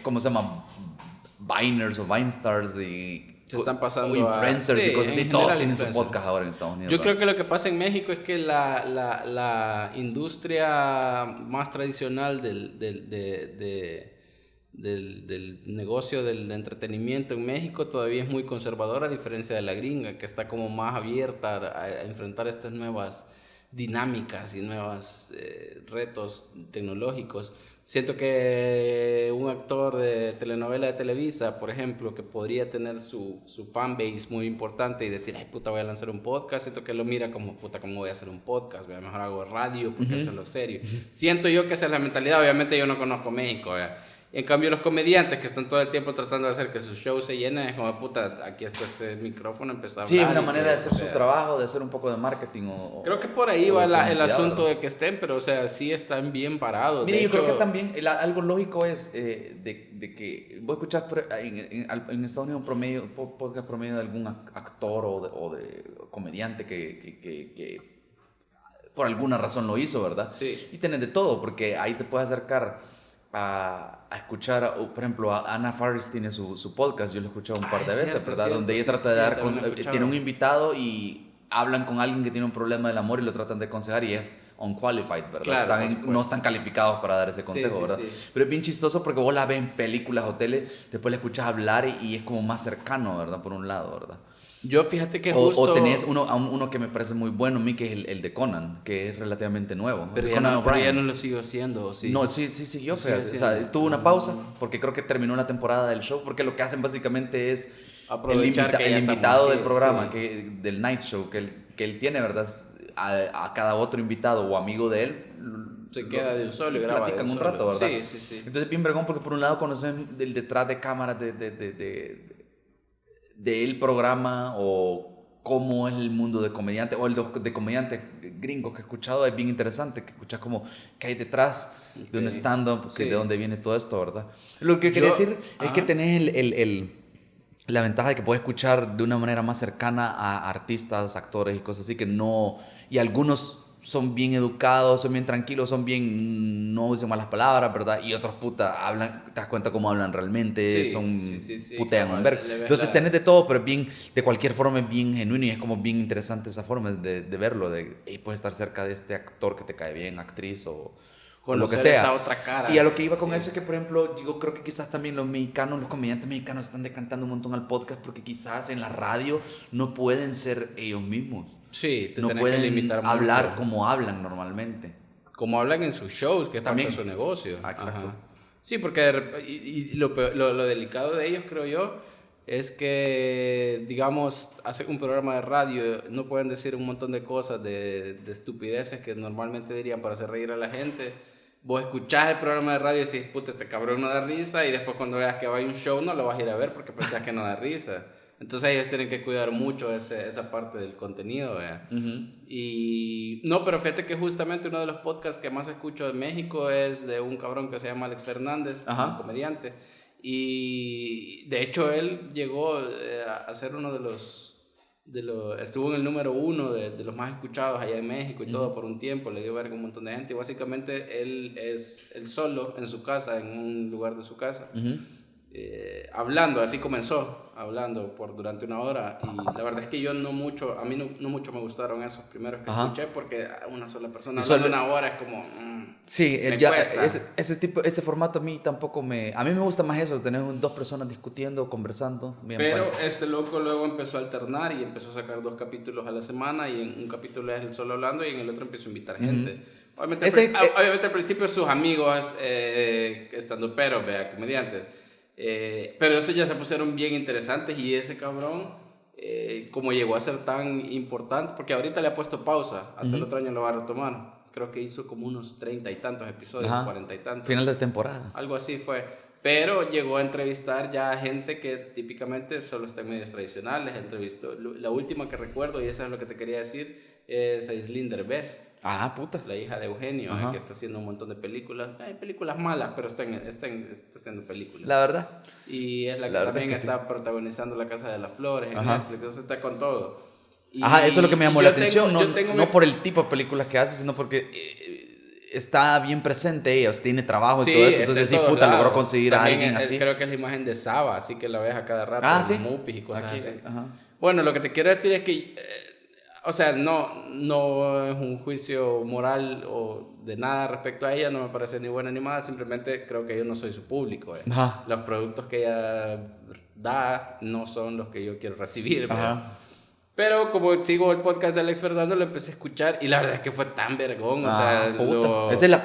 ¿cómo se llama? Viners o Vinestars y se están pasando o influencers y cosas así, todos tienen su influencers. podcast ahora en Estados Unidos. Yo creo que lo que pasa en México es que la industria más tradicional del negocio del entretenimiento en México todavía es muy conservadora, a diferencia de la gringa, que está como más abierta a enfrentar estas nuevas dinámicas y nuevos retos tecnológicos. Siento que un actor de telenovela de Televisa, por ejemplo, que podría tener su fanbase muy importante y decir, ay puta, voy a lanzar un podcast, siento que lo mira como, puta, ¿cómo voy a hacer un podcast? Mejor hago radio porque esto es lo serio. Siento yo que esa es la mentalidad. Obviamente yo no conozco México, En cambio, los comediantes que están todo el tiempo tratando de hacer que sus shows se llenen, es como, puta, aquí está este micrófono, empezar a hablar. Sí, es una manera de hacer su trabajo, de hacer un poco de marketing. Creo que por ahí va el asunto, ¿verdad? De que estén, pero o sea, sí están bien parados. Mira, yo creo que también algo lógico es de que vos escuchás en Estados Unidos un podcast promedio de algún actor o de comediante que por alguna razón lo hizo, ¿verdad? Sí. Y tenés de todo, porque ahí te puedes acercar a escuchar, por ejemplo, a Anna Faris tiene su podcast, yo lo he escuchado un par de veces, ¿verdad? Donde ella trata de dar, tiene un invitado y hablan con alguien que tiene un problema del amor y lo tratan de aconsejar y es unqualified, ¿verdad? Claro, no están calificados para dar ese consejo, ¿verdad? Sí. Pero es bien chistoso porque vos la ves en películas o tele, después la escuchas hablar y es como más cercano, ¿verdad? Por un lado, ¿verdad? Yo fíjate que O, justo... o tenés uno que me parece muy bueno a mí, que es el de Conan, que es relativamente nuevo. Pero de ya, Conan no, pero ya O'Brien. no lo sigo haciendo, ¿o sí? No, sí, yo, Lo sigo fíjate. O sea, haciendo. tuvo una pausa porque creo que terminó la temporada del show, porque lo que hacen básicamente es Aprovechar que ya el estamos invitado aquí, del programa, sí. del night show, que él tiene, ¿verdad? A cada otro invitado o amigo de él, Se queda de un solo y graba de platican un un solo. rato, ¿verdad? Sí, sí, sí. Entonces, bien vergón, porque por un lado conocen del detrás de cámaras del programa o cómo es el mundo de comediante o el de comediantes gringos que he escuchado. Es bien interesante que escuchas como que hay detrás de un stand-up, que Sí. de dónde viene todo esto, ¿verdad? Lo que quería decir es que tenés la ventaja de que puedes escuchar de una manera más cercana a artistas, actores y cosas así que no... Y algunos son bien educados, son bien tranquilos, son bien... no usan malas palabras, ¿verdad? Y otros, puta, hablan... te das cuenta cómo hablan realmente, Sí, son... sí, putean cabal, un vergo. le ves Entonces tenés de todo, pero es bien... de cualquier forma es bien genuino y es como bien interesante esa forma de verlo, de... hey, puedes estar cerca de este actor que te cae bien, actriz o lo que conocer sea. esa otra cara. Y a lo que iba con Sí. eso es que, por ejemplo, yo creo que quizás también los mexicanos, los comediantes mexicanos están decantando un montón al podcast porque quizás en la radio no pueden ser ellos mismos. Sí, te No tenés que pueden limitar hablar mucho. como hablan normalmente. Como hablan en sus shows, que es parte También. de su negocio. Ah, exacto. Ajá. Sí, porque lo delicado de ellos, creo yo, es que, digamos, hacen un programa de radio, no pueden decir un montón de cosas, de estupideces que normalmente dirían para hacer reír a la gente. Vos escuchás el programa de radio y decís, puta, este cabrón no da risa, y después cuando veas que va a un show no lo vas a ir a ver porque pensás que no da risa. Entonces ellos tienen que cuidar mucho esa parte del contenido, ¿verdad? Y no, pero fíjate que justamente uno de los podcasts que más escucho de México es de un cabrón que se llama Alex Fernández, un comediante. Y de hecho él llegó a ser uno de los estuvo en el número 1 de los más escuchados allá en México y todo por un tiempo, le dio verga a un montón de gente y básicamente él es él solo en su casa, en un lugar de su casa. Hablando, así comenzó, hablando durante una hora, y la verdad es que yo no mucho me gustaron esos primeros que escuché, porque una sola persona hablando una hora es como... sí, me ya, cuesta. ese formato a mí tampoco me... A mí me gusta más eso, tener dos personas discutiendo, conversando. Pero este loco luego empezó a alternar y empezó a sacar 2 capítulos a la semana, y en un capítulo es él solo hablando y en el otro empezó a invitar gente. Obviamente, obviamente al principio sus amigos estando pero, comediantes. Pero eso ya se pusieron bien interesantes, y ese cabrón, como llegó a ser tan importante, porque ahorita le ha puesto pausa, hasta el otro año lo va a retomar. Creo que hizo como unos 30 y tantos episodios, 40 y tantos. Final de temporada. Algo así fue. Pero llegó a entrevistar ya a gente que típicamente solo está en medios tradicionales. Entrevistó, la última que recuerdo, y eso es lo que te quería decir, es a Aislinn Derbez. Ah, puta. La hija de Eugenio, que está haciendo un montón de películas. Hay películas malas, pero está haciendo películas. La verdad. Y es la que también está protagonizando La Casa de las Flores en Netflix. Entonces está con todo. Y, eso es lo que me llamó la atención. No por el tipo de películas que hace, sino porque está bien presente ella, tiene trabajo y todo eso. Entonces sí, puta, logró conseguir a alguien así. Creo que es la imagen de Saba, así que la ves a cada rato ¿sí? en Mupis y cosas aquí, así. Ajá. Bueno, lo que te quiero decir es que... o sea, no es un juicio moral o de nada respecto a ella, no me parece ni buena ni mala, simplemente creo que yo no soy su público. Los productos que ella da no son los que yo quiero recibir. Pero como sigo el podcast de Alex Fernando, lo empecé a escuchar y la verdad es que fue tan vergón.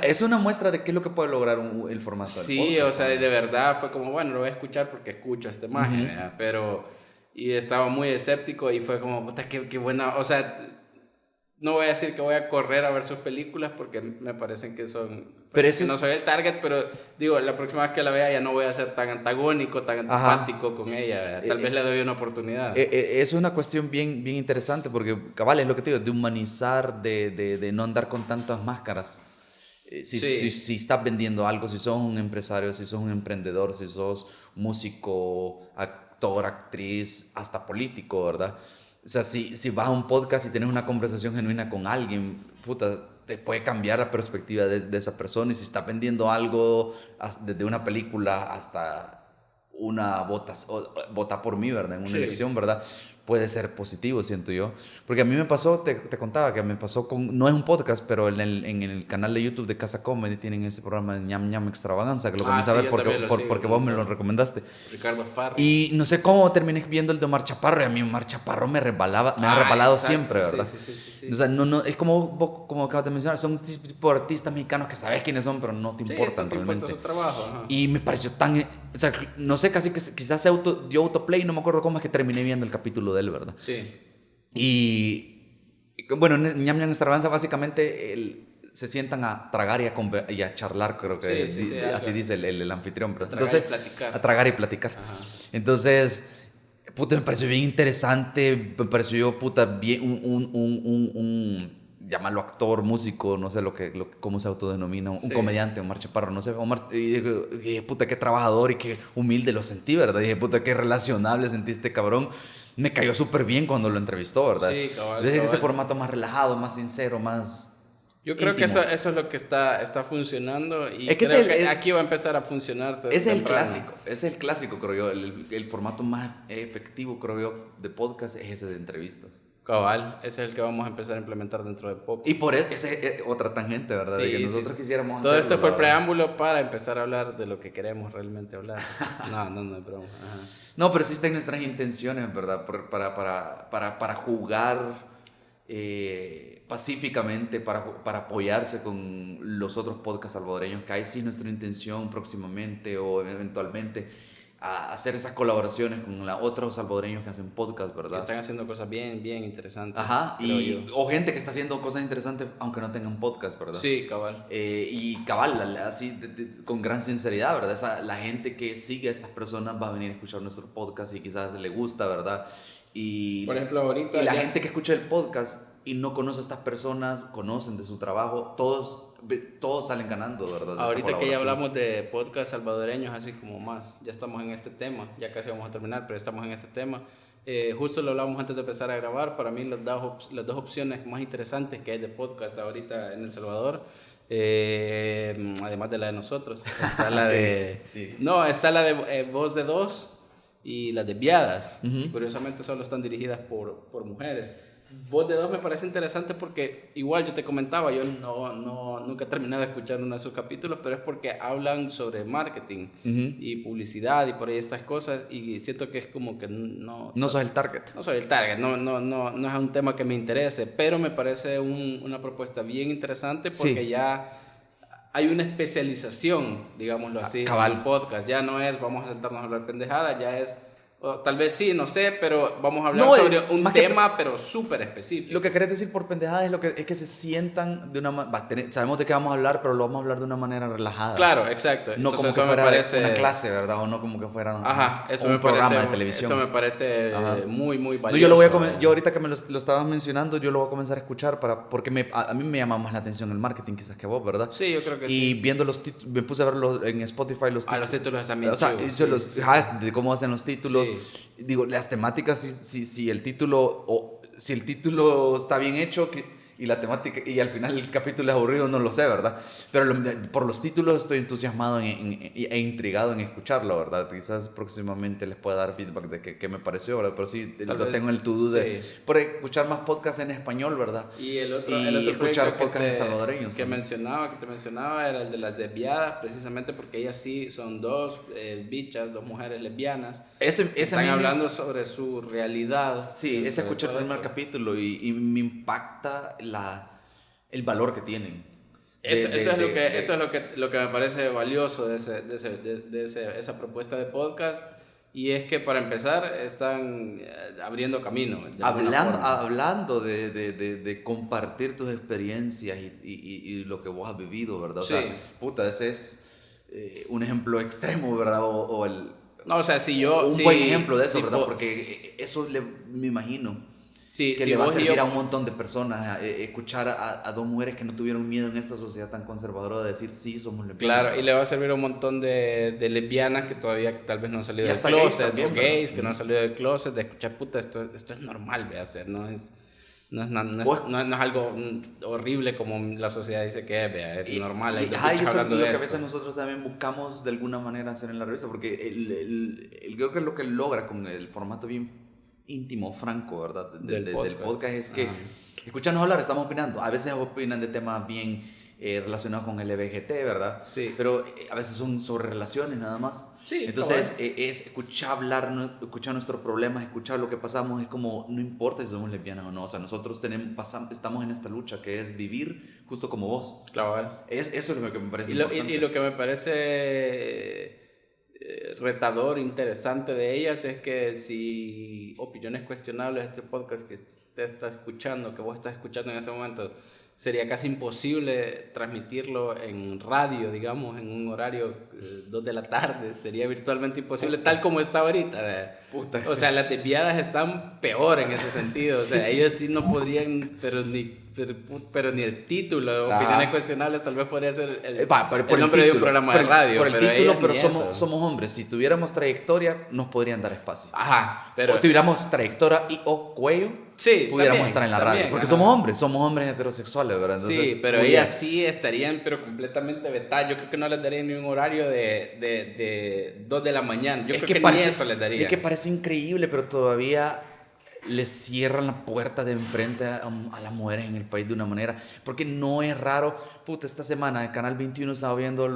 Es una muestra de qué es lo que puede lograr el formato del podcast. Sí, o sea, de verdad fue como, bueno, lo voy a escuchar porque escucho a esta imagen, pero... Y estaba muy escéptico y fue como, puta, qué buena... O sea, no voy a decir que voy a correr a ver sus películas porque me parecen que son... Pero que no soy el target, pero digo, la próxima vez que la vea ya no voy a ser tan antagónico, tan antipático con ella. Tal vez le doy una oportunidad. Es una cuestión bien interesante porque, cabal, es lo que te digo, de humanizar, de no andar con tantas máscaras. Si estás vendiendo algo, si sos un empresario, si sos un emprendedor, si sos músico, actor, actriz, hasta político, ¿verdad? O sea, si vas a un podcast y tienes una conversación genuina con alguien, puta, te puede cambiar la perspectiva de esa persona. Y si estás vendiendo algo, desde una película hasta una vota por mí, ¿verdad? En una elección, ¿verdad? puede ser positivo, siento yo. Porque a mí me pasó, te contaba que me pasó con, no es un podcast, pero en el canal de YouTube de Casa Comedy tienen ese programa de Ñam Ñam Extravaganza, que lo comencé a ver porque vos me lo recomendaste. Ricardo Farri. Y no sé cómo terminé viendo el de Omar Chaparro, y a mí Omar Chaparro me ha resbalado siempre, ¿verdad? Sí. O sea, no, es como acabas de mencionar, son un tipo de artistas mexicanos que sabes quiénes son, pero no te importan realmente. Su trabajo, y me pareció tan, o sea, no sé, casi que quizás dio autoplay, no me acuerdo cómo es que terminé viendo el capítulo de él, ¿verdad? Sí. Y bueno, Ñam Ñam Extravaganza básicamente se sientan a tragar y a charlar, creo que así dice el anfitrión, ¿verdad? Entonces, a tragar y platicar. Ajá. Entonces, puta, me pareció bien interesante, me pareció, puta, bien llamarlo actor, músico, no sé cómo se autodenomina, un comediante, Omar Chaparro, no sé, Omar, y dije, puta, qué trabajador y qué humilde lo sentí, ¿verdad? Y dije, puta, qué relacionable sentí este cabrón. Me cayó súper bien cuando lo entrevistó, ¿verdad? Sí, cabal. Ese formato más relajado, más sincero, más yo creo íntimo. que eso es lo que está funcionando y es que creo que aquí va a empezar a funcionar. Es el clásico, creo yo. El formato más efectivo, creo yo, de podcast es ese de entrevistas. Cabal, ese es el que vamos a empezar a implementar dentro de poco. Y por eso, esa es otra tangente, ¿verdad? de que nosotros quisiéramos todo hacerlo, esto fue el preámbulo para empezar a hablar de lo que queremos realmente hablar. No, es broma. Ajá. No, pero sí están nuestras intenciones, ¿verdad? Para jugar pacíficamente, para apoyarse con los otros podcasts salvadoreños, que hay sí nuestra intención próximamente o eventualmente a hacer esas colaboraciones con otros salvadoreños que hacen podcast, ¿verdad? Que están haciendo cosas bien interesantes. Ajá, o gente que está haciendo cosas interesantes aunque no tengan podcast, ¿verdad? Sí, cabal. Y cabal, así con gran sinceridad, ¿verdad? La gente que sigue a estas personas va a venir a escuchar nuestro podcast y quizás le gusta, ¿verdad? Por ejemplo, ahorita... Y la gente que escucha el podcast y no conoce a estas personas, conocen de su trabajo, todos salen ganando, ¿verdad? Ahorita que ya hablamos de podcast salvadoreños, así como más, ya estamos en este tema, ya casi vamos a terminar, pero estamos en este tema. Justo lo hablamos antes de empezar a grabar. Para mí las dos opciones más interesantes que hay de podcast ahorita en El Salvador, además de la de nosotros, está la de... sí. No, está la de Voz de Dos y las desviadas. Y curiosamente solo están dirigidas por mujeres. Voz de Dos me parece interesante porque igual yo te comentaba, yo nunca he terminado de escuchar uno de sus capítulos, pero es porque hablan sobre marketing y publicidad y por ahí estas cosas, y siento que es como que no sos el target. No soy el target, no es un tema que me interese, pero me parece una propuesta bien interesante porque ya hay una especialización, digámoslo así, en el podcast. Ya no es vamos a sentarnos a hablar pendejadas, ya es... tal vez sí, no sé, pero vamos a hablar sobre un tema, pero súper específico. Lo que querés decir por pendejada es que se sientan de una manera... Sabemos de qué vamos a hablar, pero lo vamos a hablar de una manera relajada. Claro, exacto. No entonces, como que fuera una clase, ¿verdad? O no como que fuera un programa de televisión. Eso me parece muy valioso. No, yo ahorita que me lo estabas mencionando, yo lo voy a comenzar a escuchar porque a mí me llama más la atención el marketing quizás que vos, ¿verdad? Sí, yo creo que sí. Y viendo los títulos, me puse a verlos en Spotify, los títulos. Los títulos también. O sea, de cómo hacen los títulos. Sí. Digo, las temáticas, si el título está bien hecho y la temática y al final el capítulo es aburrido, no lo sé, ¿verdad? Pero por los títulos estoy entusiasmado e intrigado en escucharlo, ¿verdad? Quizás próximamente les pueda dar feedback de qué me pareció, ¿verdad? Pero sí, lo tengo en el to-do de por escuchar más podcasts en español, ¿verdad? Y el otro escuchar podcasts salvadoreños. Que te mencionaba era el de las desviadas, precisamente porque ellas sí son dos bichas, dos mujeres lesbianas. Están hablando sobre su realidad. Sí, ese escuché el primer capítulo y me impacta el valor que tienen. Eso es lo que me parece valioso de esa propuesta de podcast. Y es que para empezar están abriendo camino. Hablando de compartir tus experiencias y lo que vos has vivido, ¿verdad? O sea, puta, ese es un ejemplo extremo, ¿verdad? No, o sea, si yo... Un buen ejemplo de eso, ¿verdad? Porque eso me imagino que le va a servir a un montón de personas escuchar a dos mujeres que no tuvieron miedo en esta sociedad tan conservadora de decir sí, somos lesbianas. Claro, y le va a servir a un montón de lesbianas que todavía tal vez no han salido del closet, o gays que no han salido del closet, de escuchar, puta, esto es normal, ¿ve? Hacer, no es algo horrible como la sociedad dice que es normal. Eso es lo que a veces nosotros también buscamos de alguna manera hacer en la revista, porque creo que lo que logra con el formato bien íntimo, franco, ¿verdad? Del podcast es que escucharnos hablar, estamos opinando. A veces opinan de temas bien relacionados con el LBGT, ¿verdad? Sí. Pero a veces son sobre relaciones nada más. Sí, entonces es escuchar hablar, escuchar nuestros problemas, escuchar lo que pasamos. Es como, no importa si somos lesbianas o no. O sea, nosotros estamos en esta lucha que es vivir justo como vos. Claro. Eso es lo que me parece importante. Y lo que me parece retador, interesante de ellas es que si Opiniones Cuestionables, este podcast que usted está escuchando, que vos estás escuchando en ese momento, sería casi imposible transmitirlo en radio, digamos, en un horario 2 de la tarde. Sería virtualmente imposible, tal como está ahorita. O sea, las desviadas están peor en ese sentido. O sea, ellos sí no podrían, pero ni el título, Opiniones Cuestionables, tal vez podría ser el nombre de un programa de radio. Por el título, pero somos hombres. Si tuviéramos trayectoria, nos podrían dar espacio. Ajá. Pero o tuviéramos trayectoria o cuello, sí, pudiéramos estar en la radio. Porque somos hombres heterosexuales, ¿verdad? Entonces, sí, pero ellas sí estarían pero completamente vetadas. Yo creo que no les darían ni un horario de 2 de la mañana. Yo creo que ni eso les daría. Es que parece increíble, pero todavía les cierran la puerta de enfrente a las mujeres en el país de una manera. Porque no es raro. Esta semana el Canal 21 estaba viendo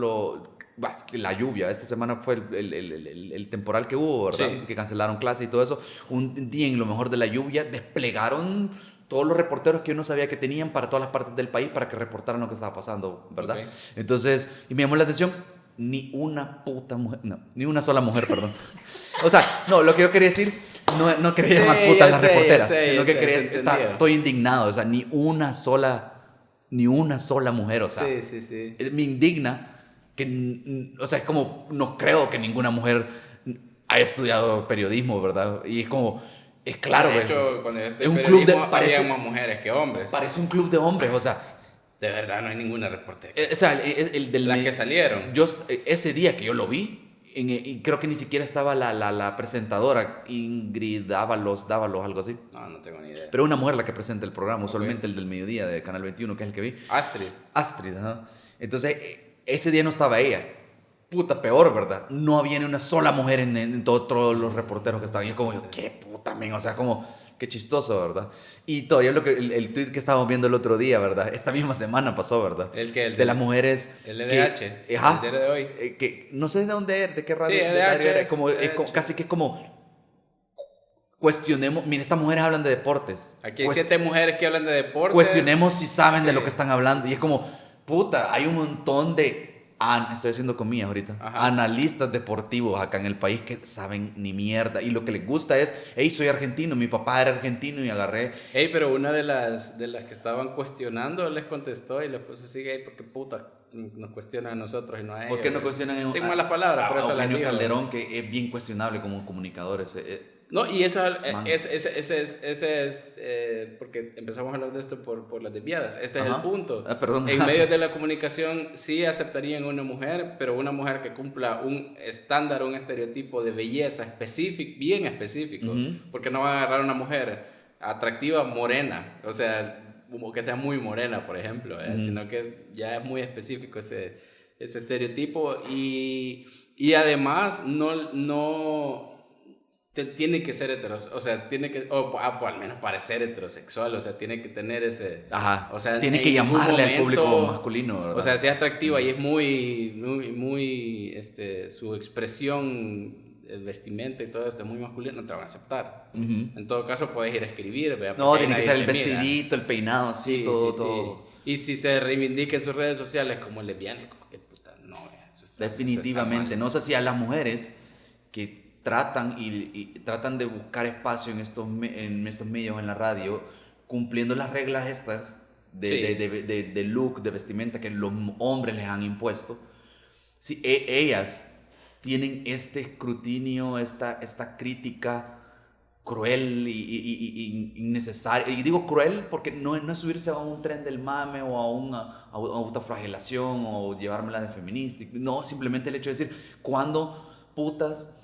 la lluvia. Esta semana fue el temporal que hubo, ¿verdad? Sí. Que cancelaron clases y todo eso. Un día en lo mejor de la lluvia desplegaron todos los reporteros que uno sabía que tenían para todas las partes del país para que reportaran lo que estaba pasando, ¿verdad? Okay. Entonces, y me llamó la atención, ni una sola mujer, perdón. O sea, no, lo que yo quería decir, no quería llamar putas a las reporteras, sino que estoy indignado, o sea, ni una sola mujer, o sea, sí. Me indigna que, o sea, es como, no creo que ninguna mujer haya estudiado periodismo, ¿verdad? Y es como, es claro, de hecho, cuando es un club de había más mujeres que hombres. Parece un club de hombres, o sea, de verdad no hay ninguna reportera. O sea, las que salieron. Ese día que yo lo vi, y creo que ni siquiera estaba la presentadora, Ingrid Dávalos, algo así. No tengo ni idea. Pero una mujer la que presenta el programa, usualmente el del mediodía de Canal 21, que es el que vi. Astrid, ajá. Entonces, ese día no estaba ella. Peor, ¿verdad? No había ni una sola mujer en todos los reporteros que estaban. Y yo como, qué puta, men, o sea, como, qué chistoso, ¿verdad? Y todavía el tweet que estábamos viendo el otro día, ¿verdad? Esta misma semana pasó, ¿verdad? El de las mujeres. El EDH. El de hoy. Que no sé de dónde era, de qué radio. Sí, EDH era. Casi que es como, cuestionemos. Mira, estas mujeres hablan de deportes. Aquí hay 7 mujeres que hablan de deportes. Cuestionemos si saben de lo que están hablando. Y es como, hay un montón de... estoy haciendo comillas ahorita. Ajá. Analistas deportivos acá en el país que saben ni mierda. Y lo que les gusta es, soy argentino, mi papá era argentino y agarré. Pero una de las que estaban cuestionando les contestó y les puso sigue porque nos cuestionan a nosotros y no a ellos. ¿Por qué no cuestionan a sin malas palabras? Por eso Eugenio Calderón, que es bien cuestionable como un comunicador. No, y eso ese es porque empezamos a hablar de esto por las desviadas. Ese es el punto. Perdón. En medios de la comunicación sí aceptarían una mujer, pero una mujer que cumpla un estándar, un estereotipo de belleza bien específico. Porque no van a agarrar una mujer atractiva, morena, o sea, que sea muy morena, por ejemplo, sino que ya es muy específico ese estereotipo y además no tiene que ser heterosexual, o sea, tiene que, o al menos parecer heterosexual, o sea, tiene que tener ese... Ajá, o sea, tiene que llamarle al público masculino, ¿verdad? O sea, si es atractiva y es muy su expresión, el vestimenta y todo esto es muy masculino, no te van a aceptar. En todo caso, puedes ir a escribir, ¿verdad? No, tiene que ser el vestidito, el peinado, así, todo. Y si se reivindica en sus redes sociales como lesbianas, como que puta, no, eso está... Definitivamente, no sé si a las mujeres que tratan tratan de buscar espacio en estos medios, en la radio, cumpliendo las reglas estas de look, de vestimenta que los hombres les han impuesto. Sí, ellas tienen este escrutinio, esta crítica cruel y innecesaria. Y digo cruel porque no es subirse a un tren del mame o a una autoflagelación o llevármela de feminista. No, simplemente el hecho de decir, ¿cuándo putas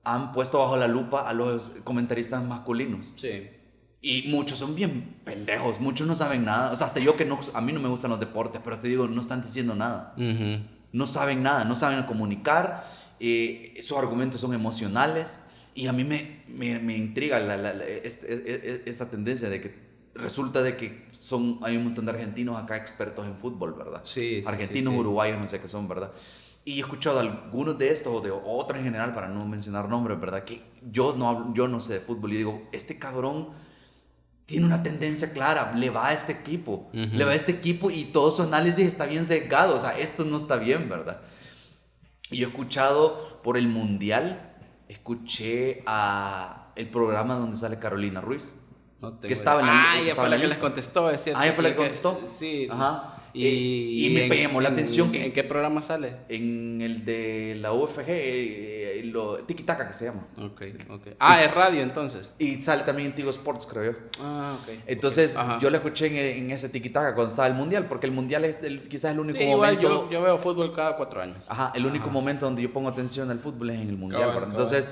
han puesto bajo la lupa a los comentaristas masculinos? Sí. Y muchos son bien pendejos, muchos no saben nada. O sea, hasta yo que a mí no me gustan los deportes, pero hasta digo, no están diciendo nada. No saben nada, no saben comunicar, sus argumentos son emocionales. Y a mí me intriga esta tendencia de que resulta de que hay un montón de argentinos acá expertos en fútbol, ¿verdad? Sí, Argentinos, sí. uruguayos, no sé qué son, ¿verdad? Y he escuchado algunos de estos o de otros en general, para no mencionar nombres, ¿verdad? Que yo no sé de fútbol y digo, este cabrón tiene una tendencia clara, le va a este equipo, le va a este equipo y todo su análisis está bien sesgado, o sea, esto no está bien, ¿verdad? Y yo he escuchado por el Mundial, escuché a el programa donde sale Carolina Ruiz. No tengo Que estaba idea. en la, Ella fue la que les contestó, es cierto. ella fue la que contestó. Sí. Ajá. Y me llamó la atención ¿En qué programa sale? en el de la UFG, Tiki Taka que se llama. Ok. Es radio entonces. Y sale también en Tigo Sports, creo yo. Ok. Entonces, Okay. yo la escuché en ese Tiki Taka cuando estaba el Mundial, porque el Mundial es quizás el único Sí, momento. igual yo veo fútbol cada 4 años. Ajá, el único momento donde yo pongo atención al fútbol es en el Mundial, Cabal, ¿verdad? Entonces,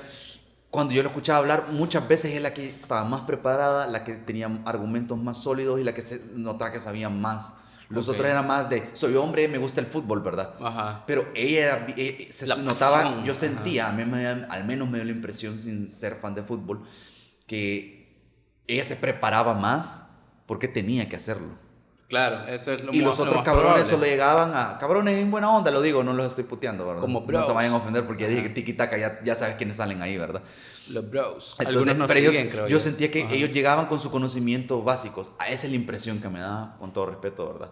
cuando yo lo escuchaba hablar, muchas veces es la que estaba más preparada, la que tenía argumentos más sólidos y la que se notaba que sabía más. Los otros eran más de, soy hombre, me gusta el fútbol, ¿verdad? Ajá. Pero ella se La notaba, pasión. yo sentía, al menos me dio la impresión, sin ser fan de fútbol, que ella se preparaba más porque tenía que hacerlo. Claro, eso es lo Y más, los otros más cabrones probable. solo llegaban a... Cabrones en buena onda, lo digo, no los estoy puteando, ¿verdad? Como no bros. se vayan a ofender porque ya dije que tiki-taka, ya sabes quiénes salen ahí, ¿verdad? Los bros. Entonces, Algunos nos pero siguen, creo yo sentía que Ajá. ellos llegaban con su conocimiento básico. Esa es la impresión que me da, con todo respeto, ¿verdad?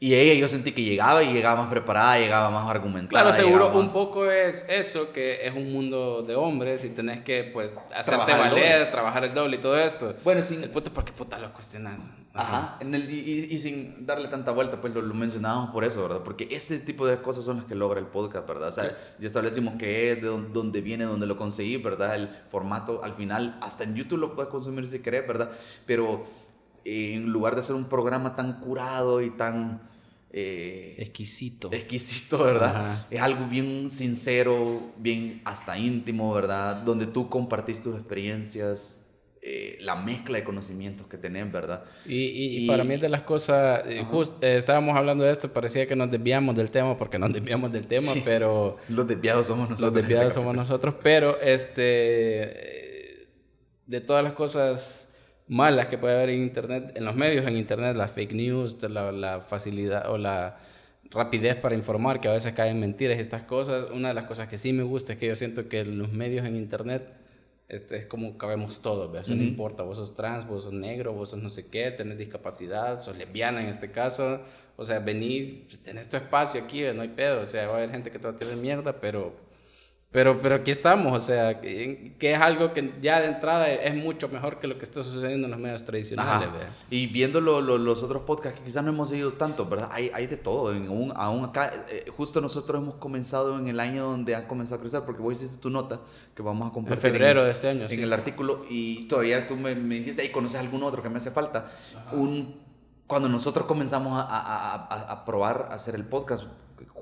Y ella, yo sentí que llegaba más preparada, llegaba más argumentada. Claro, seguro llegaba un más... poco es eso, que es un mundo de hombres y tenés que, pues, hacerte Trabajar el valer, doble. trabajar el doble y todo esto. Bueno, sin... El puto, ¿por qué puta lo cuestionas? Ajá, y sin darle tanta vuelta, pues lo mencionábamos por eso, ¿verdad? Porque este tipo de cosas son las que logra el podcast, ¿verdad? O sea, ya establecimos que es de dónde viene, dónde lo conseguí, ¿verdad? El formato, al final, hasta en YouTube lo puedes consumir si querés, ¿verdad? Pero en lugar de hacer un programa tan curado y tan... exquisito, ¿verdad? Ajá. Es algo bien sincero, bien hasta íntimo, ¿verdad? Donde tú compartís tus experiencias, la mezcla de conocimientos que tenés, ¿verdad? Y para mí es de las cosas, estábamos hablando de esto, parecía que nos desviamos del tema, porque nos desviamos del tema, Sí. pero... Los desviados somos nosotros. Los desviados somos nosotros, pero de todas las cosas malas que puede haber en internet, en los medios en internet, las fake news, la facilidad o la rapidez para informar, que a veces caen mentiras y estas cosas, una de las cosas que sí me gusta es que yo siento que en los medios en internet es como cabemos todos, ¿ves? O sea, no importa, vos sos trans, vos sos negro, vos sos no sé qué, tenés discapacidad, sos lesbiana en este caso, o sea, vení, tenés tu espacio aquí, no hay pedo, o sea, va a haber gente que te va a tirar mierda, pero aquí estamos, o sea, que es algo que ya de entrada es mucho mejor que lo que está sucediendo en los medios tradicionales, ¿verdad? Y viendo los otros podcasts que quizás no hemos seguido tanto, ¿verdad? Hay de todo, aún acá, justo nosotros hemos comenzado en el año donde ha comenzado a crecer, porque vos hiciste tu nota, que vamos a compartir en febrero de este año, en el artículo, y todavía tú me dijiste, ahí conoces algún otro que me hace falta. Cuando nosotros comenzamos a probar a hacer el podcast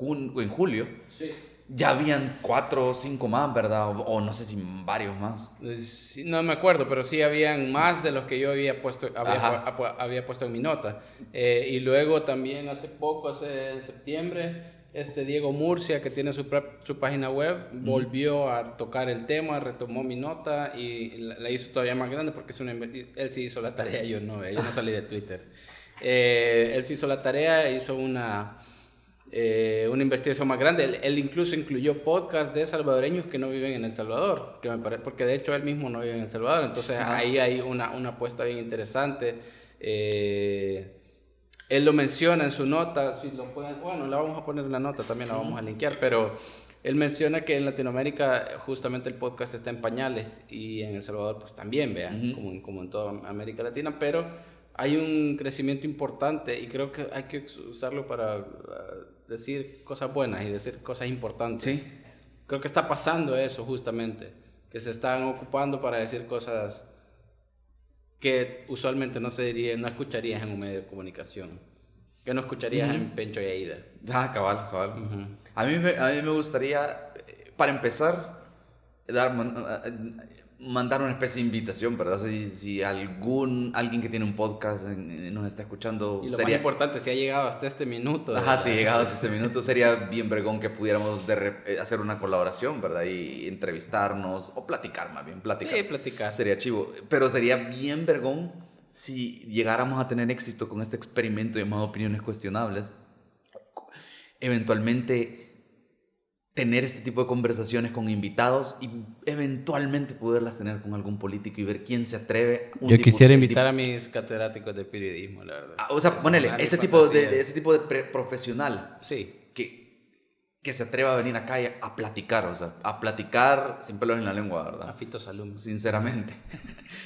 en julio, sí. Ya habían 4 o 5 más, ¿verdad? O no sé si varios más. Sí, no me acuerdo, pero sí habían más de los que yo había puesto en mi nota. Y luego también hace en septiembre, Diego Murcia, que tiene su página web, volvió a tocar el tema, retomó mi nota y la hizo todavía más grande porque él sí hizo la tarea, yo no salí de Twitter. Él sí hizo la tarea, hizo una investigación más grande. Él incluso incluyó podcasts de salvadoreños que no viven en El Salvador, que me parece, porque de hecho él mismo no vive en El Salvador, entonces ahí hay una apuesta bien interesante. Él lo menciona en su nota, si lo pueden, bueno, la vamos a poner en la nota, también la vamos a linkear, pero él menciona que en Latinoamérica justamente el podcast está en pañales y en El Salvador pues también, vean, como en toda América Latina, pero hay un crecimiento importante y creo que hay que usarlo para decir cosas buenas y decir cosas importantes. Sí. Creo que está pasando eso justamente, que se están ocupando para decir cosas que usualmente no escucharías en un medio de comunicación, que no escucharías en Pencho y Aida. Cabal. A mí me gustaría, para empezar, mandar una especie de invitación, ¿verdad? Si alguien que tiene un podcast nos está escuchando, Y lo sería... más importante, si ha llegado hasta este minuto. Ajá, si llegado hasta este minuto, sería bien vergón que pudiéramos hacer una colaboración, ¿verdad? Y entrevistarnos, o platicar más bien, platicar. Sí, platicar. Sería chivo, pero sería bien vergón si llegáramos a tener éxito con este experimento llamado Opiniones Cuestionables. Eventualmente tener este tipo de conversaciones con invitados y eventualmente poderlas tener con algún político y ver quién se atreve. Yo quisiera invitar a mis catedráticos de periodismo, la verdad. O sea, ponele, ese tipo de profesional Sí. que se atreva a venir acá y a platicar, o sea, a platicar sin pelos en la lengua, ¿verdad? A Fito Salum. Sinceramente.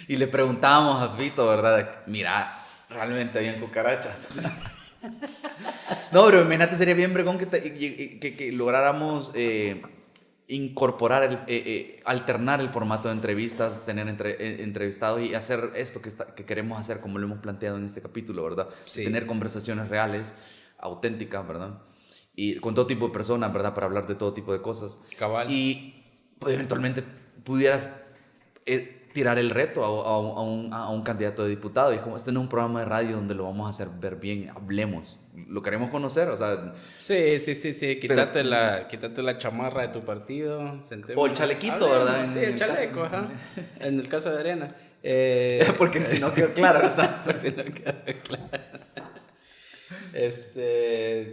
Y le preguntábamos a Fito, ¿verdad? Mira, realmente habían cucarachas. No, pero imagínate, sería bien bregón que lográramos incorporar, alternar el formato de entrevistas, tener entrevistados y hacer esto que queremos hacer como lo hemos planteado en este capítulo, ¿verdad? Sí. Tener conversaciones reales, auténticas, ¿verdad? Y con todo tipo de personas, ¿verdad? Para hablar de todo tipo de cosas. Cabal. Y pues, eventualmente pudieras tirar el reto a un candidato de diputado. Y como este no es un programa de radio donde lo vamos a hacer ver bien, hablemos. Lo queremos conocer, o sea... Sí. Quítate la chamarra de tu partido. O el chalequito, ¿verdad? Sí, el chaleco, ajá. En el caso de Arena. Porque si no quedó claro, ¿verdad? Por si no quedó claro.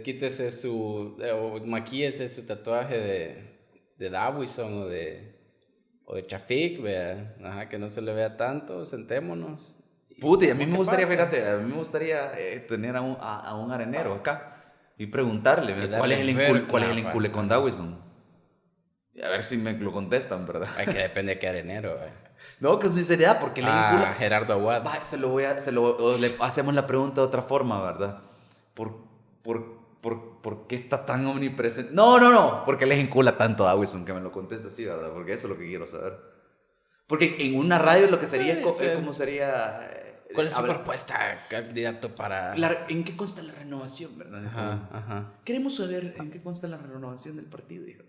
Quítese o maquíese su tatuaje de Dawison o de Chafik, vea. Ajá, que no se le vea tanto, sentémonos. Puta, y a mí me gustaría, pasa? fíjate, a mí me gustaría tener a un arenero acá y preguntarle cuál es el incule con Dawison. Y a ver si me lo contestan, ¿verdad? Ay, que depende de qué arenero, No, que es sinceridad, porque le incula... Gerardo Aguad. Va, le hacemos la pregunta de otra forma, ¿verdad? ¿Por qué está tan omnipresente? No, porque les encula tanto a Dawison que me lo conteste así, ¿verdad? Porque eso es lo que quiero saber. Porque en una radio lo que sería, ¿cómo sería? ¿Cuál es su propuesta, candidato, para...? ¿En qué consta la renovación, verdad? Ajá. Queremos saber en qué consta la renovación del partido, hijo.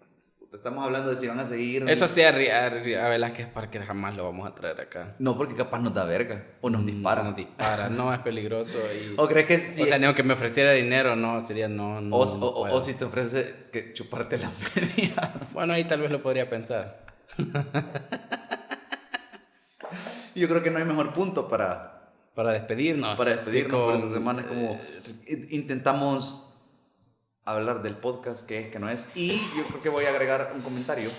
Estamos hablando de si van a seguir... Eso sí, a Velázquez Parker jamás lo vamos a traer acá. No, porque capaz nos da verga. O nos dispara. Nos dispara, no, es peligroso. ¿O crees que sí? O sea, ni aunque me ofreciera dinero, no, sería no. O si te ofrece que chuparte la media. Bueno, ahí tal vez lo podría pensar. Yo creo que no hay mejor punto para despedirnos. Por esta semana. Como intentamos hablar del podcast, que es, que no es. Y yo creo que voy a agregar un comentario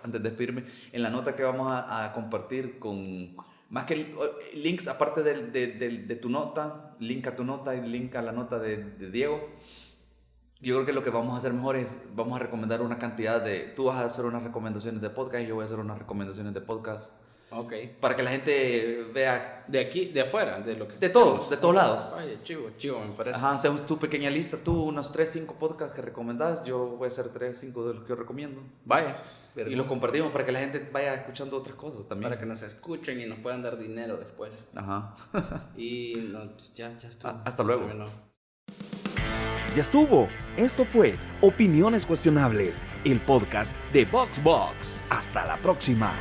antes de despedirme. En la nota que vamos a compartir con... Más que links, aparte de tu nota, link a tu nota y link a la nota de Diego. Yo creo que lo que vamos a hacer mejor es, vamos a recomendar una cantidad de... Tú vas a hacer unas recomendaciones de podcast y yo voy a hacer unas recomendaciones de podcast. Ok. Para que la gente vea... De aquí, de afuera, de lo que... De todos lados. Oye, chivo, me parece. Ajá, hacemos tu pequeña lista, tú unos 3-5 podcasts que recomendás, yo voy a hacer 3-5 de los que yo recomiendo. Vaya. Y los compartimos para que la gente vaya escuchando otras cosas también. Para que nos escuchen y nos puedan dar dinero después. Ajá. Y no, ya estuvo. Hasta luego. Ya estuvo. Esto fue Opiniones Cuestionables, el podcast de VoxBox. Hasta la próxima.